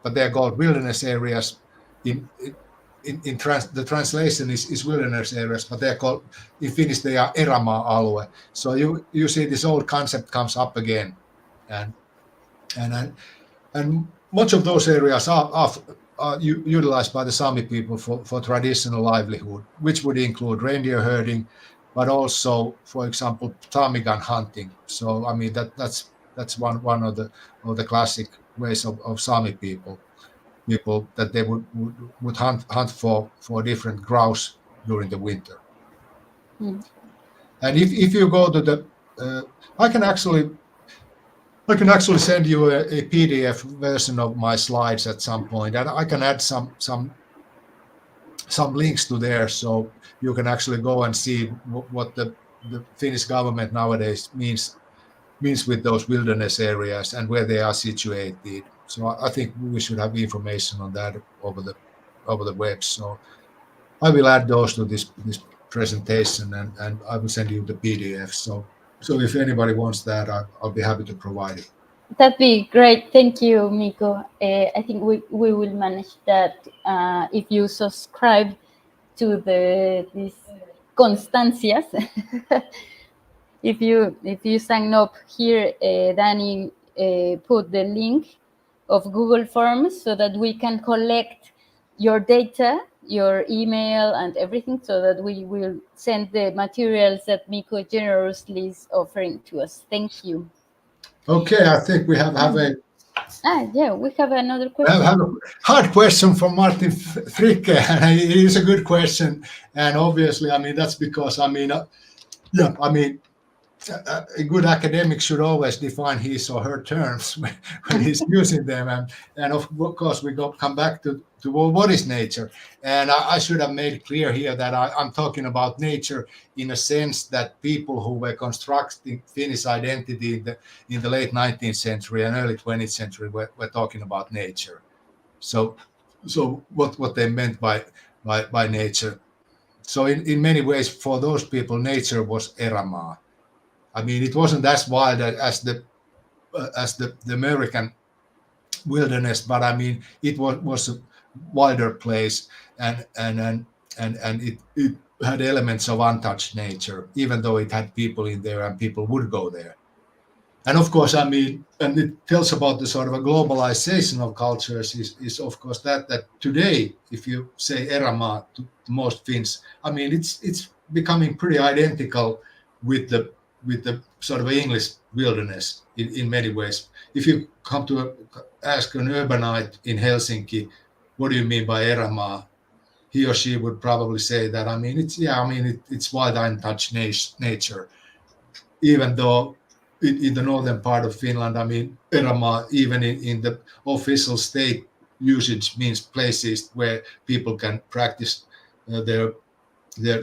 But they're called wilderness areas. The translation is wilderness areas, but they're called, in Finnish, they are erämaa-alue. So you see this old concept comes up again, and much of those areas are utilized by the Sami people for traditional livelihood, which would include reindeer herding, but also, for example, ptarmigan hunting. So I mean that's one of the classic ways of Sami people that they would hunt for different grouse during the winter. And if you go to the I can actually send you a PDF version of my slides at some point, and I can add some links to there, so you can actually go and see what the Finnish government nowadays means with those wilderness areas and where they are situated. So I think we should have information on that over the web. So I will add those to this presentation, and I will send you the PDF. So if anybody wants that, I'll be happy to provide it. That'd be great. Thank you, Mikko. I think we will manage that if you subscribe to these constancias. if you sign up here, Danny put the link of Google Forms so that we can collect your data, your email, and everything, so that we will send the materials that Mikko generously is offering to us. Thank you. Okay, I think we have a... we have another question. I have a hard question from Martin Fricke, and it is a good question. And obviously, I mean, that's because, I mean, a good academic should always define his or her terms when he's using them. And of course, we come back to what is nature. And I should have made clear here that I'm talking about nature in a sense that people who were constructing Finnish identity in the late 19th century and early 20th century were talking about nature. So what they meant by nature. So in many ways, for those people, nature was erämaa. I mean, it wasn't as wild as the American wilderness, but I mean, it was a wilder place, and it had elements of untouched nature, even though it had people in there and people would go there. And of course, I mean, and it tells about the sort of a globalization of cultures is of course that today, if you say erämaa to most Finns, I mean, it's becoming pretty identical with the sort of English wilderness in many ways. If you come to ask an urbanite in Helsinki, what do you mean by erämaa? He or she would probably say that, I mean, it's wild, untouched nature, even though in the northern part of Finland, I mean, Eramaa, even in the official state usage, means places where people can practice their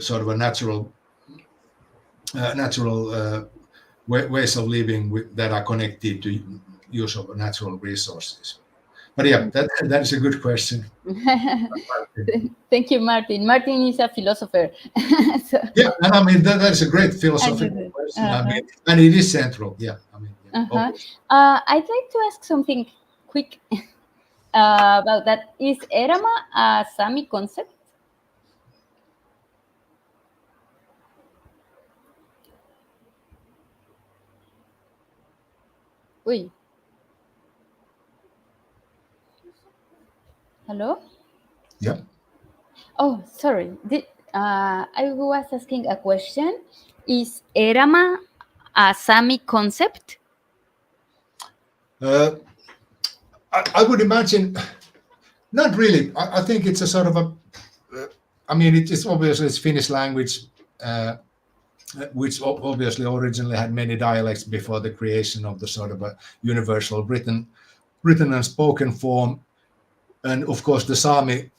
sort of a natural ways of living that are connected to use of natural resources. But yeah, that is a good question. Thank you, Martin. Martin is a philosopher. So, yeah, and I mean that is a great philosophical question. I mean, and it is central. Yeah, I mean. Yeah, I'd like to ask something quick about that. Is Eramaa a Sami concept? Uy. Hello? Yeah. Oh, sorry. I was asking a question. Is Eramaa a Sami concept? I would imagine, not really. I think it's a sort of a, I mean, it's obviously it's Finnish language, which obviously originally had many dialects before the creation of the sort of a universal written and spoken form. And of course, the Sami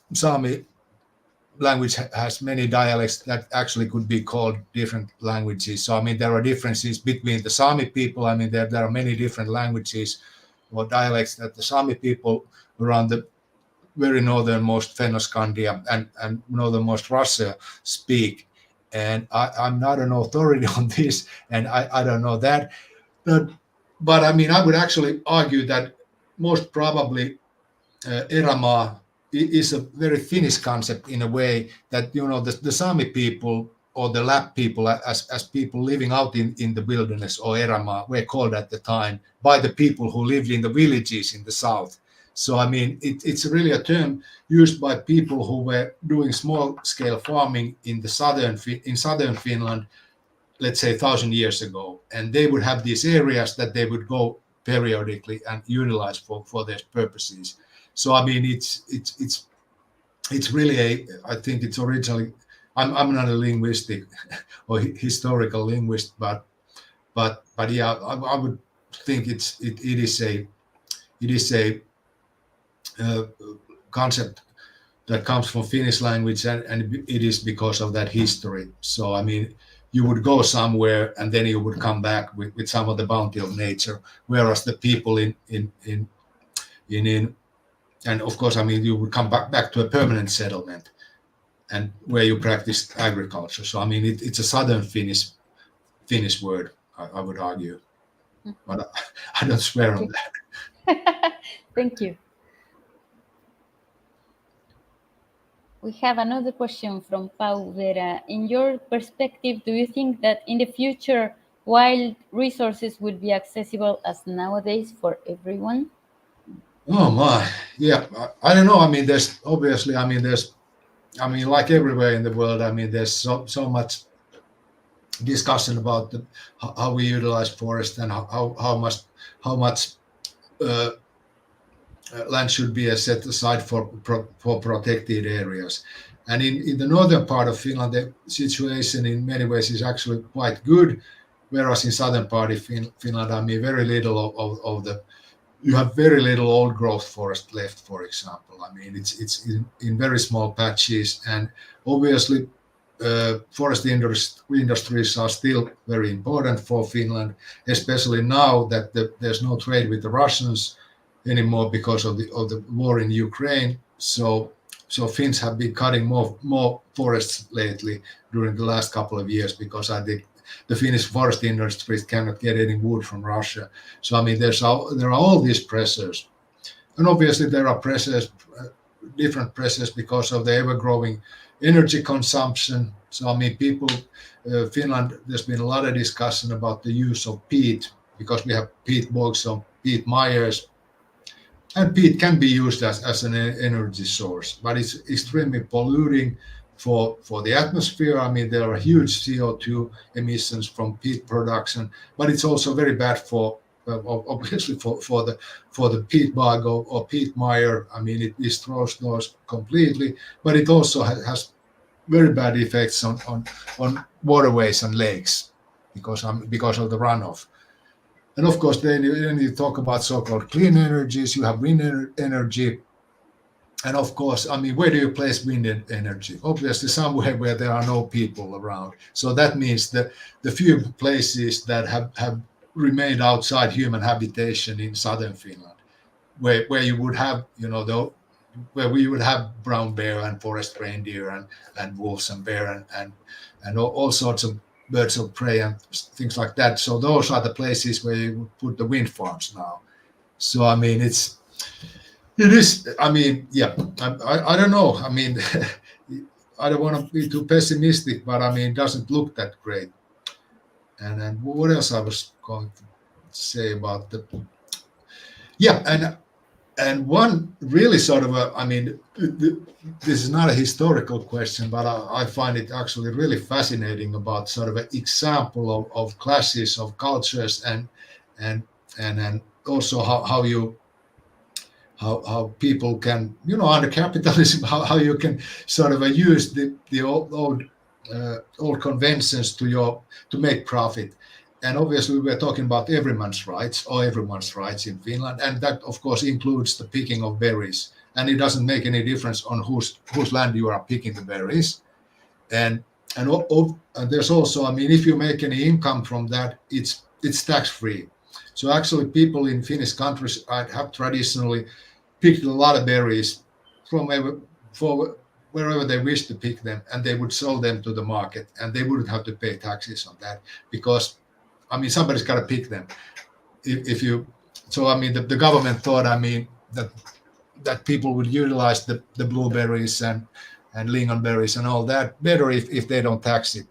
language has many dialects that actually could be called different languages. So, I mean, there are differences between the Sami people. I mean, there are many different languages or dialects that the Sami people around the very northernmost Fennoscandia and northernmost Russia speak. And I'm not an authority on this, and I don't know that. But I mean, I would actually argue that most probably Eramaa is a very Finnish concept in a way that, you know, the Sami people or the Lap people as people living out in the wilderness or Eramaa were called at the time by the people who lived in the villages in the south. So, I mean, it's really a term used by people who were doing small-scale farming in southern Finland, let's say 1,000 years ago, and they would have these areas that they would go periodically and utilize for their purposes. So, I mean, it's really I think it's originally. I'm not a linguistic or historical linguist, but yeah, I would think it is a concept that comes from Finnish language, and it is because of that history. So, I mean, you would go somewhere and then you would come back with some of the bounty of nature, whereas the people in and of course, I mean, you would come back to a permanent settlement and where you practice agriculture. So, I mean, it's a southern Finnish word, I would argue, but I don't swear on that. Thank you. We have another question from Pau Vera. In your perspective, do you think that in the future, wild resources will be accessible as nowadays for everyone? Oh my, yeah. I don't know. I mean, there's obviously. I mean, like everywhere in the world. I mean, there's so much discussion about how we utilize forest and how much land should be set aside for protected areas. And in the northern part of Finland, the situation in many ways is actually quite good, whereas in southern part of Finland, I mean, very little of the you have very little old growth forest left, for example. I mean, it's in very small patches, and obviously forest industries are still very important for Finland, especially now that there's no trade with the Russians anymore because of the war in Ukraine. So Finns have been cutting more forests lately during the last couple of years because I think the Finnish forest industries cannot get any wood from Russia. So, I mean, there are all these pressures. And obviously there are pressures, different pressures because of the ever-growing energy consumption. So, I mean, Finland, there's been a lot of discussion about the use of peat because we have peat bogs or peat mires. And peat can be used as an energy source, but it's extremely polluting for the atmosphere. I mean, there are huge CO2 emissions from peat production, but it's also very bad for obviously for the peat bog or peat mire. I mean, it destroys those completely, but it also has very bad effects on waterways and lakes because of the runoff. And of course, then you talk about so-called clean energies. You have wind energy. And of course, I mean, where do you place wind energy? Obviously, somewhere where there are no people around. So that means that the few places that have remained outside human habitation in southern Finland, where you would have, where we would have brown bear and forest reindeer and wolves and bear and all sorts of birds of prey and things like that. So those are the places where you would put the wind farms now. So I mean, it is. I mean, yeah. I don't know. I mean, I don't want to be too pessimistic, but I mean, it doesn't look that great. And then what else I was going to say about the and one really sort of I mean, this is not a historical question, but I find it actually really fascinating about sort of an example of classes of cultures and also how people can, under capitalism, how you can sort of use the old conventions to make profit. And obviously, we're talking about everyone's rights in Finland, and that of course includes the picking of berries. And it doesn't make any difference on whose land you are picking the berries. And there's also, I mean, if you make any income from that, it's tax free. So actually, people in Finnish countryside have traditionally picked a lot of berries from wherever they wish to pick them, and they would sell them to the market, and they wouldn't have to pay taxes on that because, I mean, somebody's got to pick them. So I mean, the government thought, I mean, that people would utilize the blueberries and lingonberries and all that better if they don't tax it.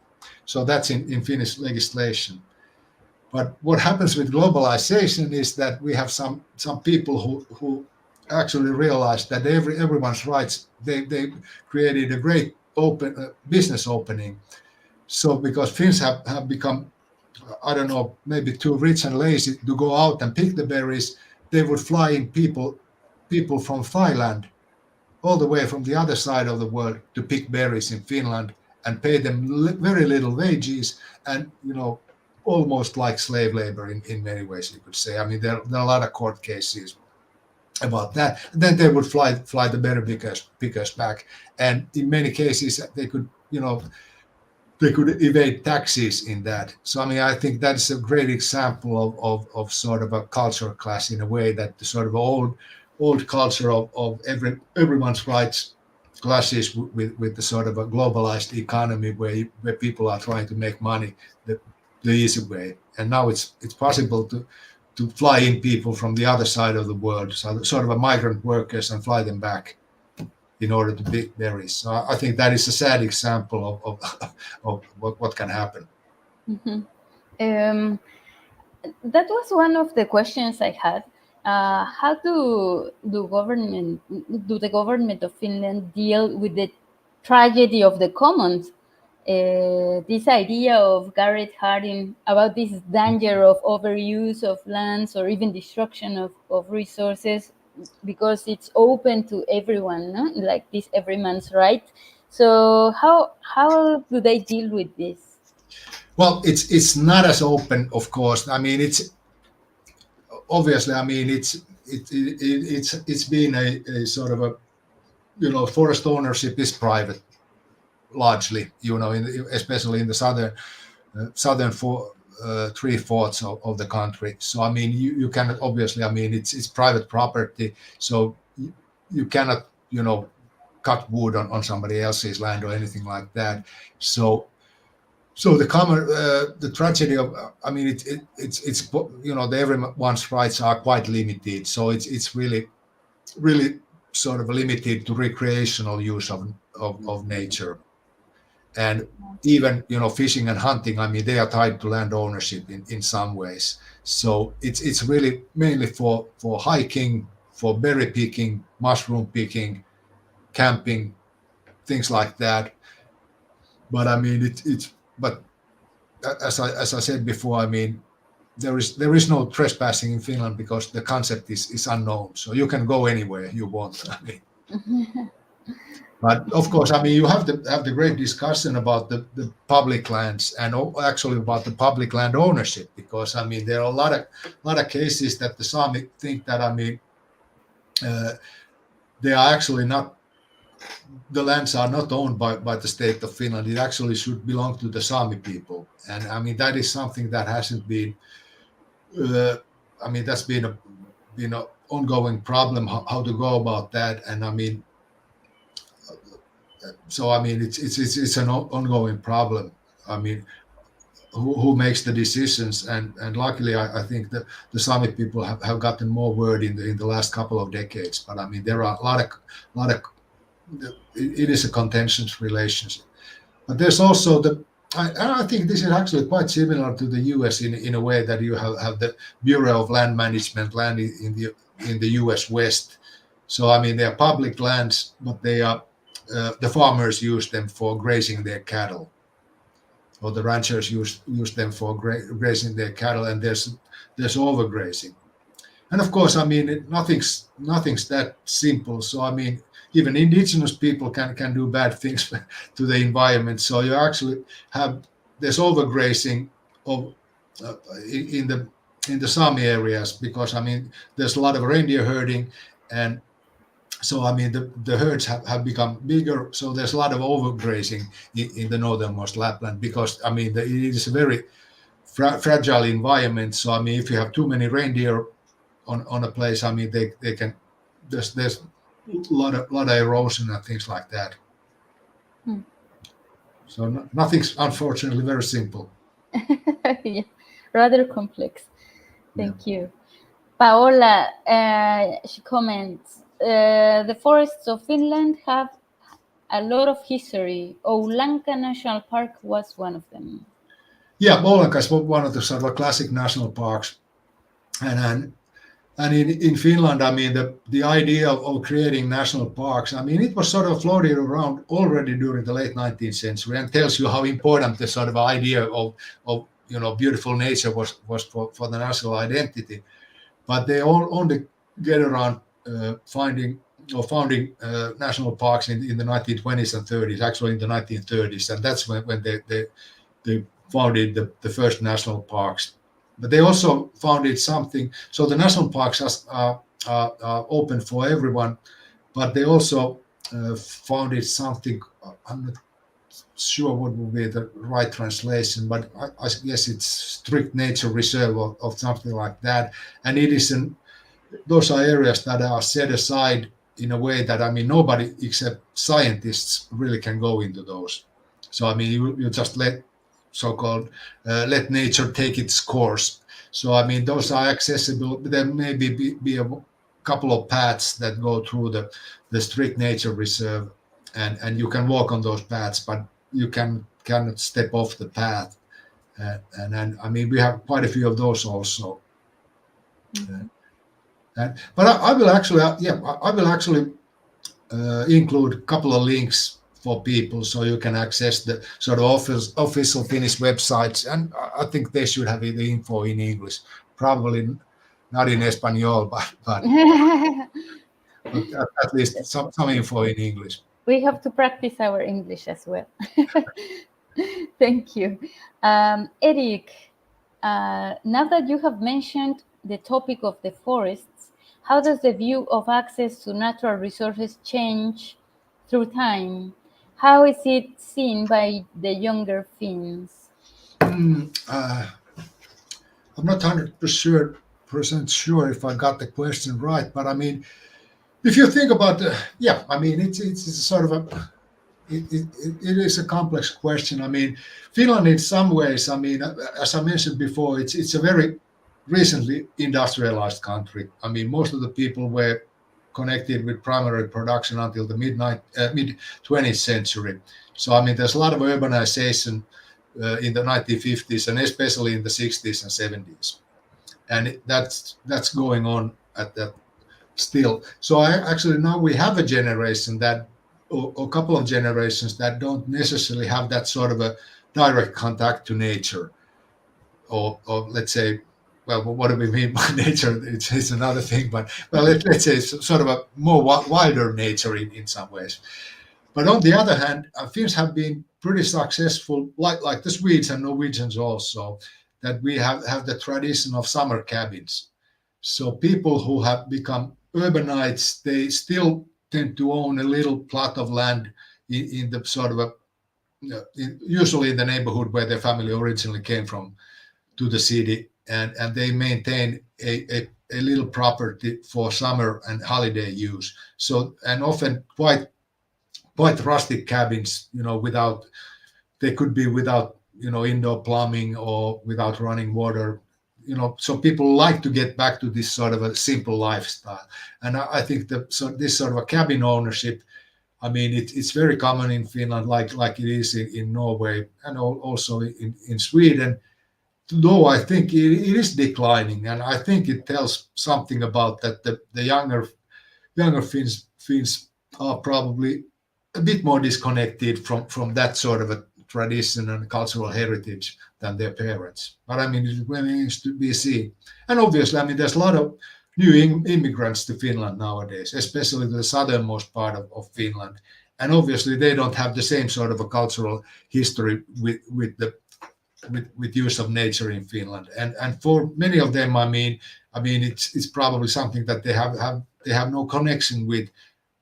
So that's in Finnish legislation. But what happens with globalization is that we have some people who actually realized that everyone's rights. They created a great open business opening. So because Finns have become, I don't know, maybe too rich and lazy to go out and pick the berries, they would fly in people from Thailand all the way from the other side of the world to pick berries in Finland and pay them very little wages and, almost like slave labor in many ways, you could say. I mean, there are a lot of court cases about that. Then they would fly the berry pickers back, and in many cases they could, they could evade taxes in that. So I mean, I think that's a great example of sort of a cultural class in a way, that the sort of old culture of everyone's rights clashes with the sort of a globalized economy where people are trying to make money the easy way. And now it's possible to fly in people from the other side of the world, so sort of a migrant workers, and fly them back in order to pick berries. So I think that is a sad example of what can happen. Mm-hmm. That was one of the questions I had. How do the government of Finland deal with the tragedy of the commons? This idea of Garrett Hardin about this danger of overuse of lands or even destruction of resources, because it's open to everyone, no? Like this everyman's right. So how do they deal with this? Well, it's not as open, of course. I mean, it's obviously, I mean, it's been a sort of a, forest ownership is private largely, especially in the southern 3/4 of the country. So I mean, you cannot, obviously, I mean, it's private property, so you cannot, cut wood on somebody else's land or anything like that. So the tragedy of, I mean, it's the everyone's rights are quite limited. So it's really sort of limited to recreational use of nature. And even, fishing and hunting, I mean, they are tied to land ownership in some ways. So it's really mainly for hiking, for berry picking, mushroom picking, camping, things like that. But I mean, but as I said before, I mean, there is no trespassing in Finland because the concept is unknown. So you can go anywhere you want. I mean. But of course, I mean, you have to have the great discussion about the public lands and actually about the public land ownership, because I mean, there are a lot of cases that the Sami think that, I mean, they are actually not, the lands are not owned by the state of Finland. It actually should belong to the Sami people. And I mean, that is something that hasn't been, I mean, that's been a ongoing problem, how to go about that. And I mean, so I mean, it's an ongoing problem. I mean, who makes the decisions? And luckily, I think that the Sami people have gotten more word in the last couple of decades. But I mean, there are a lot of it is a contentious relationship. But there's also I think this is actually quite similar to the US in a way, that you have the Bureau of Land Management, land in the US West. So I mean, they are public lands, but they are the farmers use them for grazing their cattle, or the ranchers use them for grazing their cattle, and there's overgrazing. And of course, I mean, nothing's that simple. So I mean, even indigenous people can do bad things to the environment. So you actually have there's overgrazing of in the Sami areas, because I mean, there's a lot of reindeer herding, and so I mean, the herds have become bigger. So there's a lot of overgrazing in the northernmost Lapland, because I mean, it is a very fragile environment. So I mean, if you have too many reindeer on a place, I mean, they can there's a lot of erosion and things like that. So nothing's unfortunately very simple. Yeah, rather complex. Thank you. Paola, she comments, the forests of Finland have a lot of history. Oulanka National Park was one of them. Yeah, Oulanka is one of the sort of classic national parks. And in Finland, I mean, the idea of creating national parks, I mean, it was sort of floated around already during the late 19th century, and tells you how important the sort of idea of beautiful nature was for the national identity. But they only get around founding national parks in the 1920s and 30s, actually in the 1930s, and that's when they founded the first national parks. But they also founded something. So the national parks are open for everyone, but they also founded something. I'm not sure what would be the right translation, but I guess it's strict nature reserve of something like that. And it is those are areas that are set aside in a way that, I mean, nobody except scientists really can go into those. So I mean, you just let let nature take its course. So I mean, those are accessible. There may be a couple of paths that go through the strict nature reserve, and you can walk on those paths, but you cannot step off the path. And I mean, we have quite a few of those also. But I will actually include a couple of links for people, so you can access the sort of official Finnish websites, and I think they should have the info in English, probably not in Espanol, but at least some info in English. We have to practice our English as well. Thank you. Eric, now that you have mentioned the topic of the forests, how does the view of access to natural resources change through time? How is it seen by the younger Finns? I'm not 100% sure if I got the question right, but I mean, if you think about I mean, it's sort of it is a complex question. I mean, Finland in some ways, I mean, as I mentioned before, it's a very recently industrialized country. I mean, most of the people were connected with primary production until the mid 20th century. So I mean, there's a lot of urbanization in the 1950s, and especially in the 60s and 70s, and that's going on at that still. So actually now we have a generation or a couple of generations that don't necessarily have that sort of a direct contact to nature, or let's say, well, what do we mean by nature? It's another thing, but well, let's say it's sort of a more wilder nature in some ways. But on the other hand, Finns have been pretty successful, like the Swedes and Norwegians also, that we have the tradition of summer cabins. So people who have become urbanites, they still tend to own a little plot of land in the sort of a, usually in the neighborhood where their family originally came from, to the city, and they maintain a little property for summer and holiday use. So, and often quite rustic cabins, without, they could be without, indoor plumbing or without running water, so people like to get back to this sort of a simple lifestyle. And I think that this sort of a cabin ownership, I mean, it's very common in Finland, like it is in Norway and also in Sweden. Though I think it is declining, and I think it tells something about that the younger Finns are probably a bit more disconnected from that sort of a tradition and cultural heritage than their parents. But I mean, it remains to be seen. And obviously, I mean, there's a lot of new immigrants to Finland nowadays, especially the southernmost part of Finland. And obviously, they don't have the same sort of a cultural history with use of nature in Finland. And for many of them, I mean, it's probably something that they have no connection with.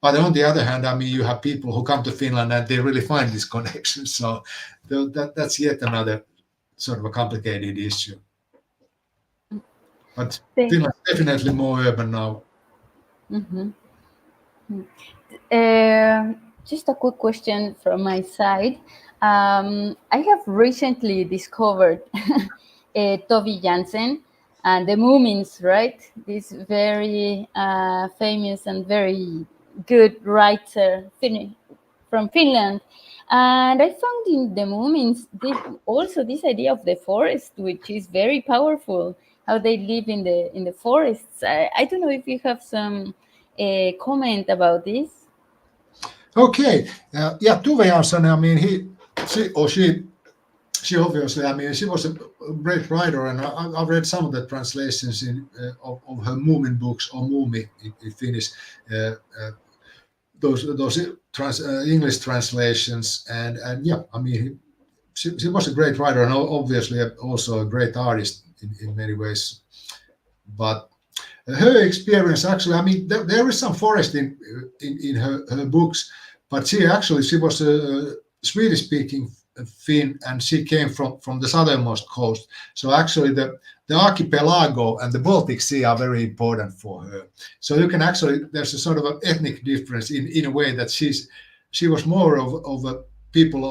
But on the other hand, I mean, you have people who come to Finland and they really find this connection. So that's yet another sort of a complicated issue. But Finland is definitely more urban now. Mm-hmm. Just a quick question from my side. I have recently discovered Tovi Jansen and the Moomins, right? This very famous and very good writer from Finland. And I found in the Moomins also this idea of the forest, which is very powerful, how they live in the forests. I don't know if you have some comment about this. Okay, yeah, Tuve Jansson, I mean, she obviously, I mean, she was a great writer, and I've read some of the translations of her Moomin books, or Moomi in Finnish, those English translations, and yeah, I mean, she was a great writer, and obviously also a great artist in many ways. But her experience, actually, I mean, there is some forest in her books, but she was a Swedish-speaking Finn, and she came from the southernmost coast. So actually, the archipelago and the Baltic Sea are very important for her. So you can actually, there's a sort of an ethnic difference in a way that she was more of a people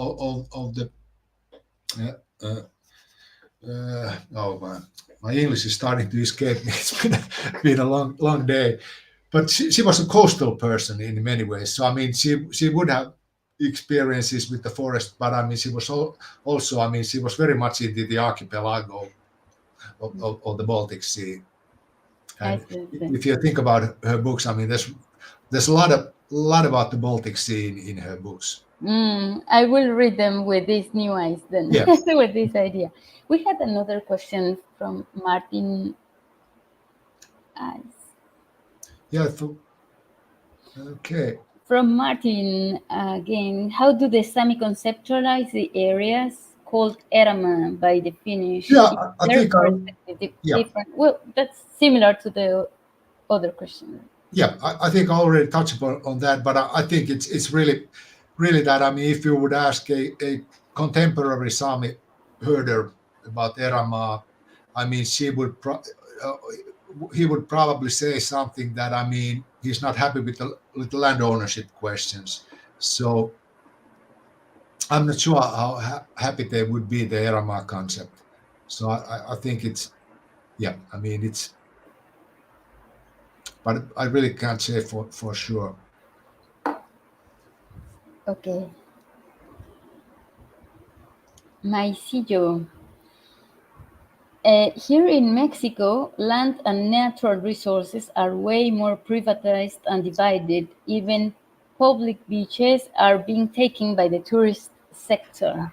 of the oh man, my English is starting to escape me. It's been a long day, but she was a coastal person in many ways. So I mean, she would have experiences with the forest, but I mean, she was also, I mean, she was very much into the archipelago of the Baltic Sea. And if you think about her books, I mean, there's a lot about the Baltic Sea in her books. I will read them with these new eyes then. Yes. With this idea. We had another question from Martin. Yeah. Okay. From Martin again, how do the Sami conceptualize the areas called Erämaa by the Finnish? Yeah, I think different. Well, that's similar to the other question. Yeah, I think I already touched upon that, but I think it's really that, I mean, if you would ask a contemporary Sami herder about Erämaa, I mean, he would probably say something that, I mean, he's not happy with the land ownership questions. So I'm not sure how happy they would be the Erämaa concept. So I think it's, yeah, I mean, it's, but I really can't say for sure. Okay. Maisillo. Here in Mexico, land and natural resources are way more privatized and divided. Even public beaches are being taken by the tourist sector.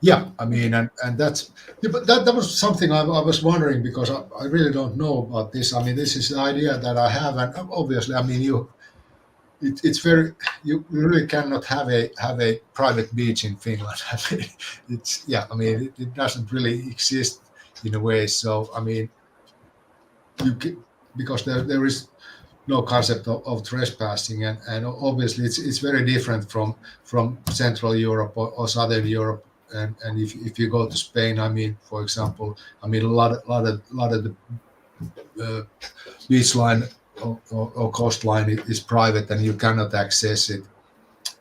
Yeah, I mean, and that's but that was something I was wondering because I really don't know about this. I mean, this is the idea that I have, and obviously, I mean, it's very you really cannot have a private beach in Finland. I mean, it's yeah, I mean, it doesn't really exist in a way. So I mean, because there is no concept of trespassing, and obviously it's very different from Central Europe or Southern Europe. And if you go to Spain, I mean, for example, I mean, a lot of the beach line or coastline is private, and you cannot access it.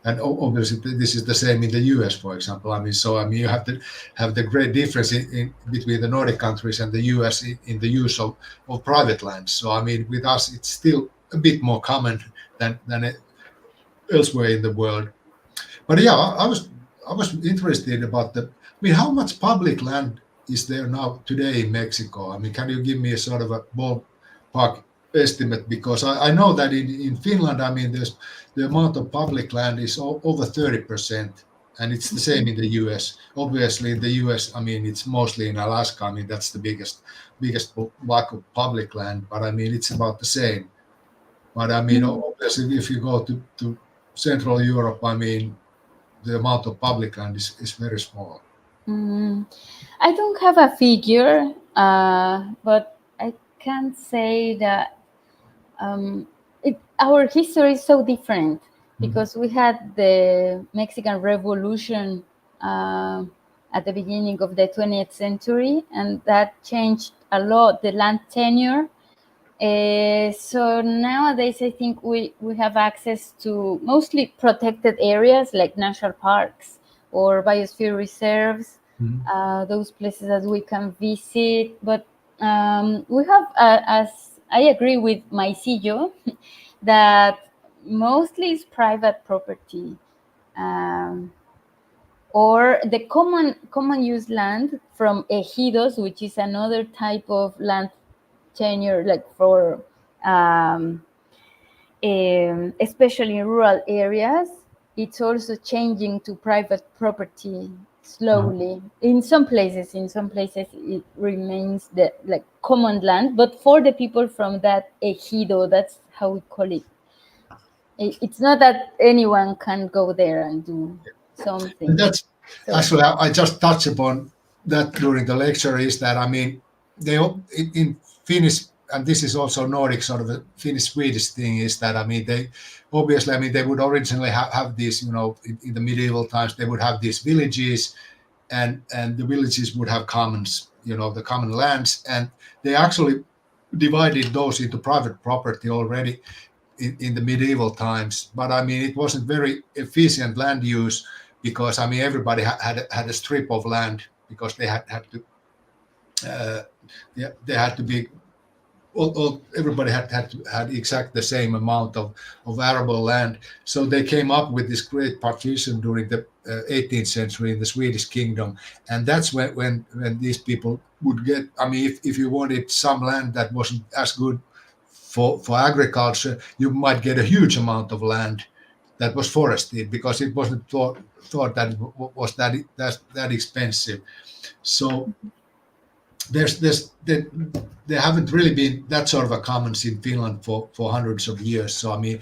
And obviously, this is the same in the US, for example. I mean, so I mean, you have to have the great difference in between the Nordic countries and the US in the use of private lands. So I mean, with us, it's still a bit more common than elsewhere in the world. But yeah, I was interested about the. I mean, how much public land is there now today in Mexico? I mean, can you give me a sort of a ballpark estimate? Because I know that in Finland, I mean, there's the amount of public land is over 30%, and it's the same in the US. Obviously, in the US, I mean, it's mostly in Alaska. I mean, that's the biggest block of public land. But I mean, it's about the same. But I mean, obviously, if you go to Central Europe, I mean, the amount of public land is very small. I don't have a figure, but I can say that our history is so different because we had the Mexican Revolution at the beginning of the 20th century, and that changed a lot the land tenure. So nowadays, I think we have access to mostly protected areas like national parks or biosphere reserves, those places that we can visit. But we have, as I agree with Maisillo, that mostly is private property. Or the common use land from ejidos, which is another type of land tenure, like for especially in rural areas, it's also changing to private property slowly. In some places it remains the like common land, but for the people from that ejido, that's how we call it. It's not that anyone can go there and do something. And that's actually I just touched upon that during the lecture. Is that I mean, they in Finnish, and this is also Nordic sort of a Finnish-Swedish thing. Is that I mean, they obviously I mean they would originally have these, you know, in the medieval times they would have these villages, and the villages would have commons, you know, the common lands, and they actually divided those into private property already in the medieval times. But I mean, it wasn't very efficient land use because I mean everybody had a strip of land because they had to they had to be everybody had exact the same amount of arable land. So they came up with this great partition during the 18th century in the Swedish kingdom, and that's when these people would get. I mean, if you wanted some land that wasn't as good for agriculture, you might get a huge amount of land that was forested because it wasn't thought that it was that expensive. So there haven't really been that sort of a commons in Finland for hundreds of years. So I mean,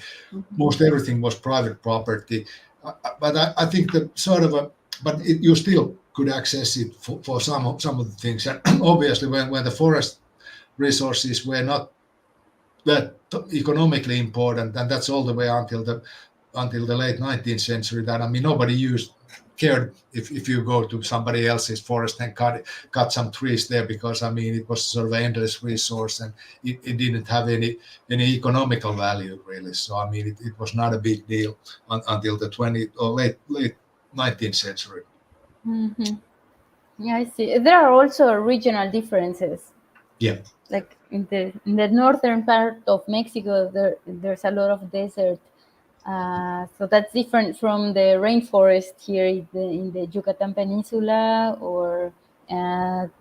most everything was private property, but I think that sort of you still could access it for some of the things. And obviously, when the forest resources were not that economically important, and that's all the way until the late 19th century. That I mean, nobody cared if you go to somebody else's forest and cut some trees there, because I mean it was sort of an endless resource, and it didn't have any economical value really. So I mean it was not a big deal until the 20th or late 19th century. Yeah, I see. There are also regional differences. Yeah. Like in the northern part of Mexico, there's a lot of desert. So that's different from the rainforest here in the Yucatan Peninsula, or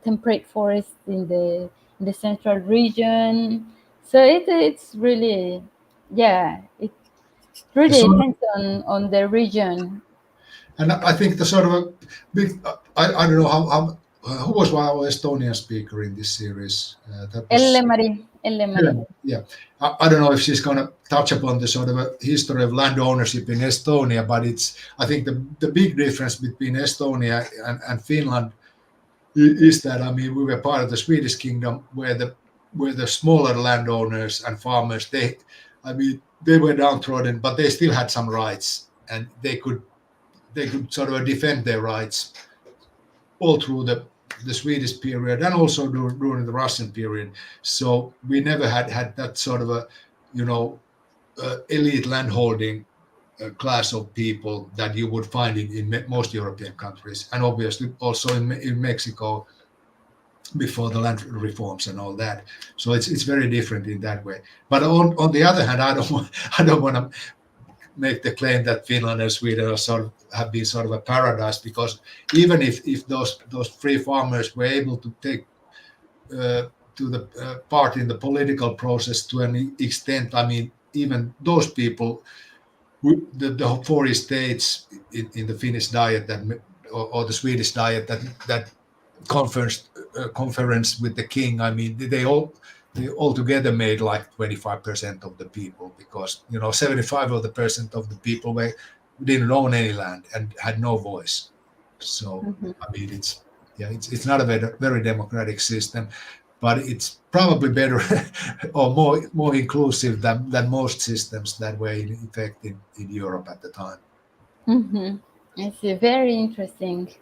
temperate forest in the central region. So it's really, yeah, it really depends on the region. And I think the sort of a big, I don't know how who was our Estonian speaker in this series? That was Elle-Mari. Yeah. I don't know if she's going to touch upon the sort of a history of land ownership in Estonia, but I think the big difference between Estonia and Finland is that, I mean, we were part of the Swedish kingdom where the smaller landowners and farmers, they were downtrodden, but they still had some rights, and they could sort of defend their rights all through the Swedish period and also during the Russian period. So we never had that sort of a, elite landholding class of people that you would find in most European countries, and obviously also in Mexico before the land reforms and all that. So it's very different in that way. But on the other hand, I don't want to make the claim that Finland and Sweden have been sort of a paradise, because even if those free farmers were able to take to the part in the political process to an extent, I mean, even those people, the 40 states in the Finnish diet or the Swedish diet that conference with the king, I mean, they all together made like 25% of the people, because 75% of the people didn't own any land and had no voice. So I mean, it's not a very democratic system, but it's probably better or more inclusive than most systems that were in effect in Europe at the time. It's very interesting.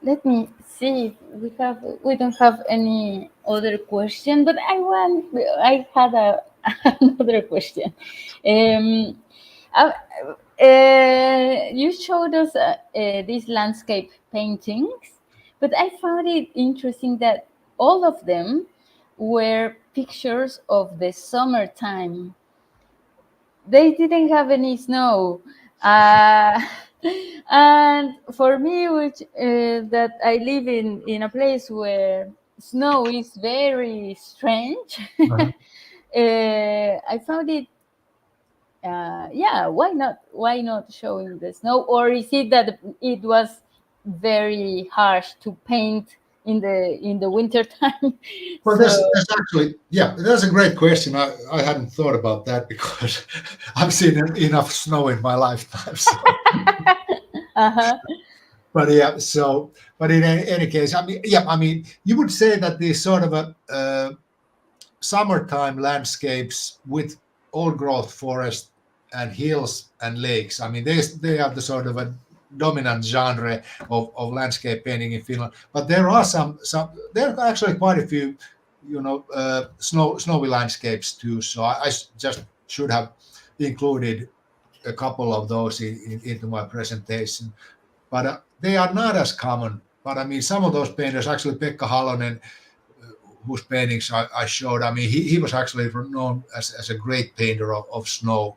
Let me see if we don't have any other question, but I had another question. You showed us these landscape paintings, but I found it interesting that all of them were pictures of the summertime. They didn't have any snow. And for me, which that I live in a place where snow is very strange, I found it. Why not showing the snow? Or is it that it was very harsh to paint in the winter time? Well, that's actually, that's a great question. I hadn't thought about that, because I've seen enough snow in my lifetime. So. But in any case, I mean, you would say that these sort of summertime landscapes with old growth forest and hills and lakes, I mean, they are the sort of a dominant genre of landscape painting in Finland. But there are there are actually quite a few, snowy landscapes too. So I just should have included a couple of those into my presentation. But they are not as common. But I mean, some of those painters, actually Pekka Halonen, whose paintings I showed, I mean, he was actually known as a great painter of snow.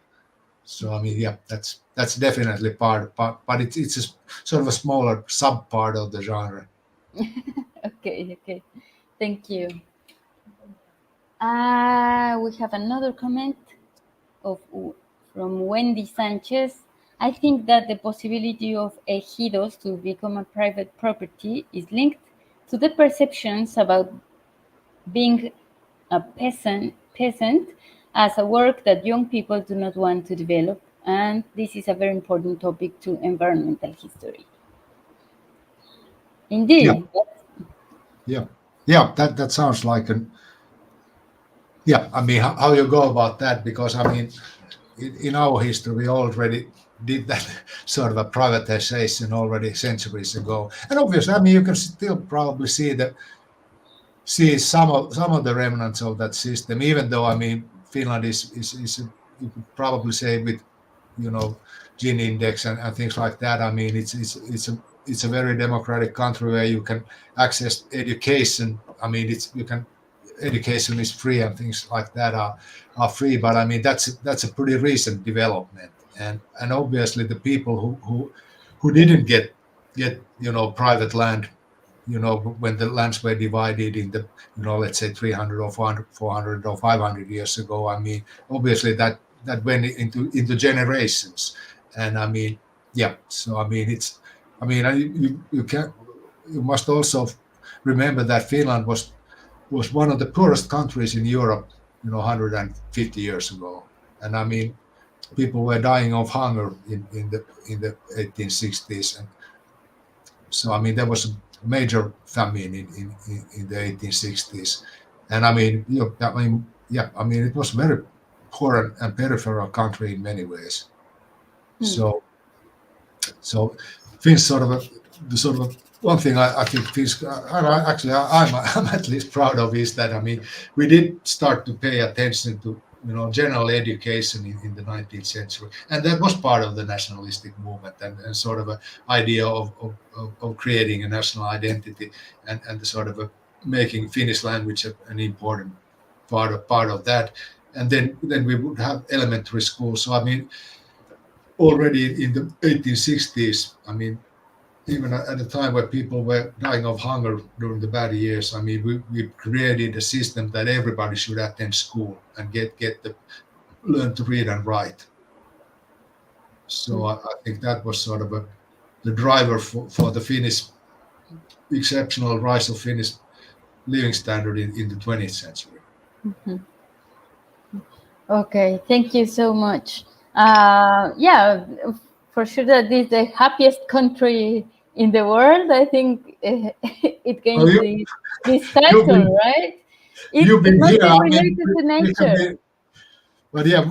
So I mean, that's definitely part, but it's a sort of a smaller sub part of the genre. Okay, thank you. We have another comment from Wendy Sanchez. I think that the possibility of ejidos to become a private property is linked to the perceptions about being a peasant as a work that young people do not want to develop, and this is a very important topic to environmental history. Indeed. Yeah. That sounds like I mean, how you go about that, because I mean, in our history we already did that sort of a privatization already centuries ago, and obviously, I mean, you can still probably see some of the remnants of that system, even though, I mean, Finland is you could probably say, with Gini index and things like that, I mean, it's a very democratic country where you can access education. I mean, education is free and things like that are free, but I mean, that's a pretty recent development, and obviously the people who didn't get private land, when the lands were divided in the, let's say 300 or 400 or 500 years ago, I mean, obviously that went into generations. And I mean, so I mean, you can, you must also remember that Finland was one of the poorest countries in Europe, 150 years ago, and I mean, people were dying of hunger in the 1860s, and so I mean there was a major famine in the 1860s, and I mean, it was very poor and peripheral country in many ways. So Finns sort of one thing I think Finns, I'm at least proud of is that, I mean, we did start to pay attention to general education in the 19th century, and that was part of the nationalistic movement and sort of an idea of creating a national identity and the sort of making Finnish language an important part of that. And then we would have elementary school. So I mean, already in the 1860s, I mean, even at a time where people were dying of hunger during the bad years, I mean, we created a system that everybody should attend school and learn to read and write. So I think that was sort of the driver for the Finnish exceptional rise of Finnish living standard in the 20th century. Mm-hmm. Okay, thank you so much. Yeah, for sure that this is the happiest country in the world. I think it gains this title, right? It must be related to nature. But yeah,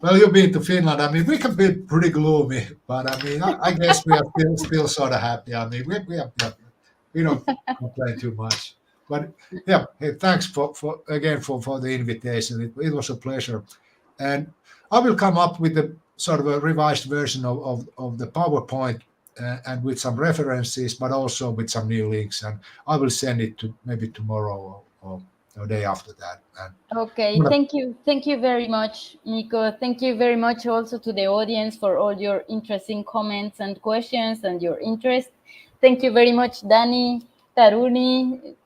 well, you've been to Finland. I mean, we can be pretty gloomy, but I mean, I guess we are still sort of happy. I mean, we don't complain too much. But yeah, hey, thanks for the invitation. It was a pleasure, and I will come up with a sort of a revised version of the PowerPoint and with some references, but also with some new links, and I will send it to maybe tomorrow or the day after that. Okay, thank you very much, Mikko. Thank you very much also to the audience for all your interesting comments and questions and your interest. Thank you very much, Dani Taruni.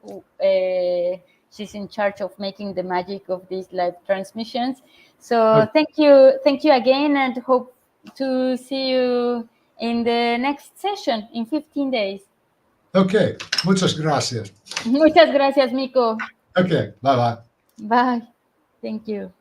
She's in charge of making the magic of these live transmissions. So thank you again, and hope to see you in the next session in 15 days. Okay, muchas gracias. Muchas gracias, Mikko. Okay, bye-bye. Bye. Thank you.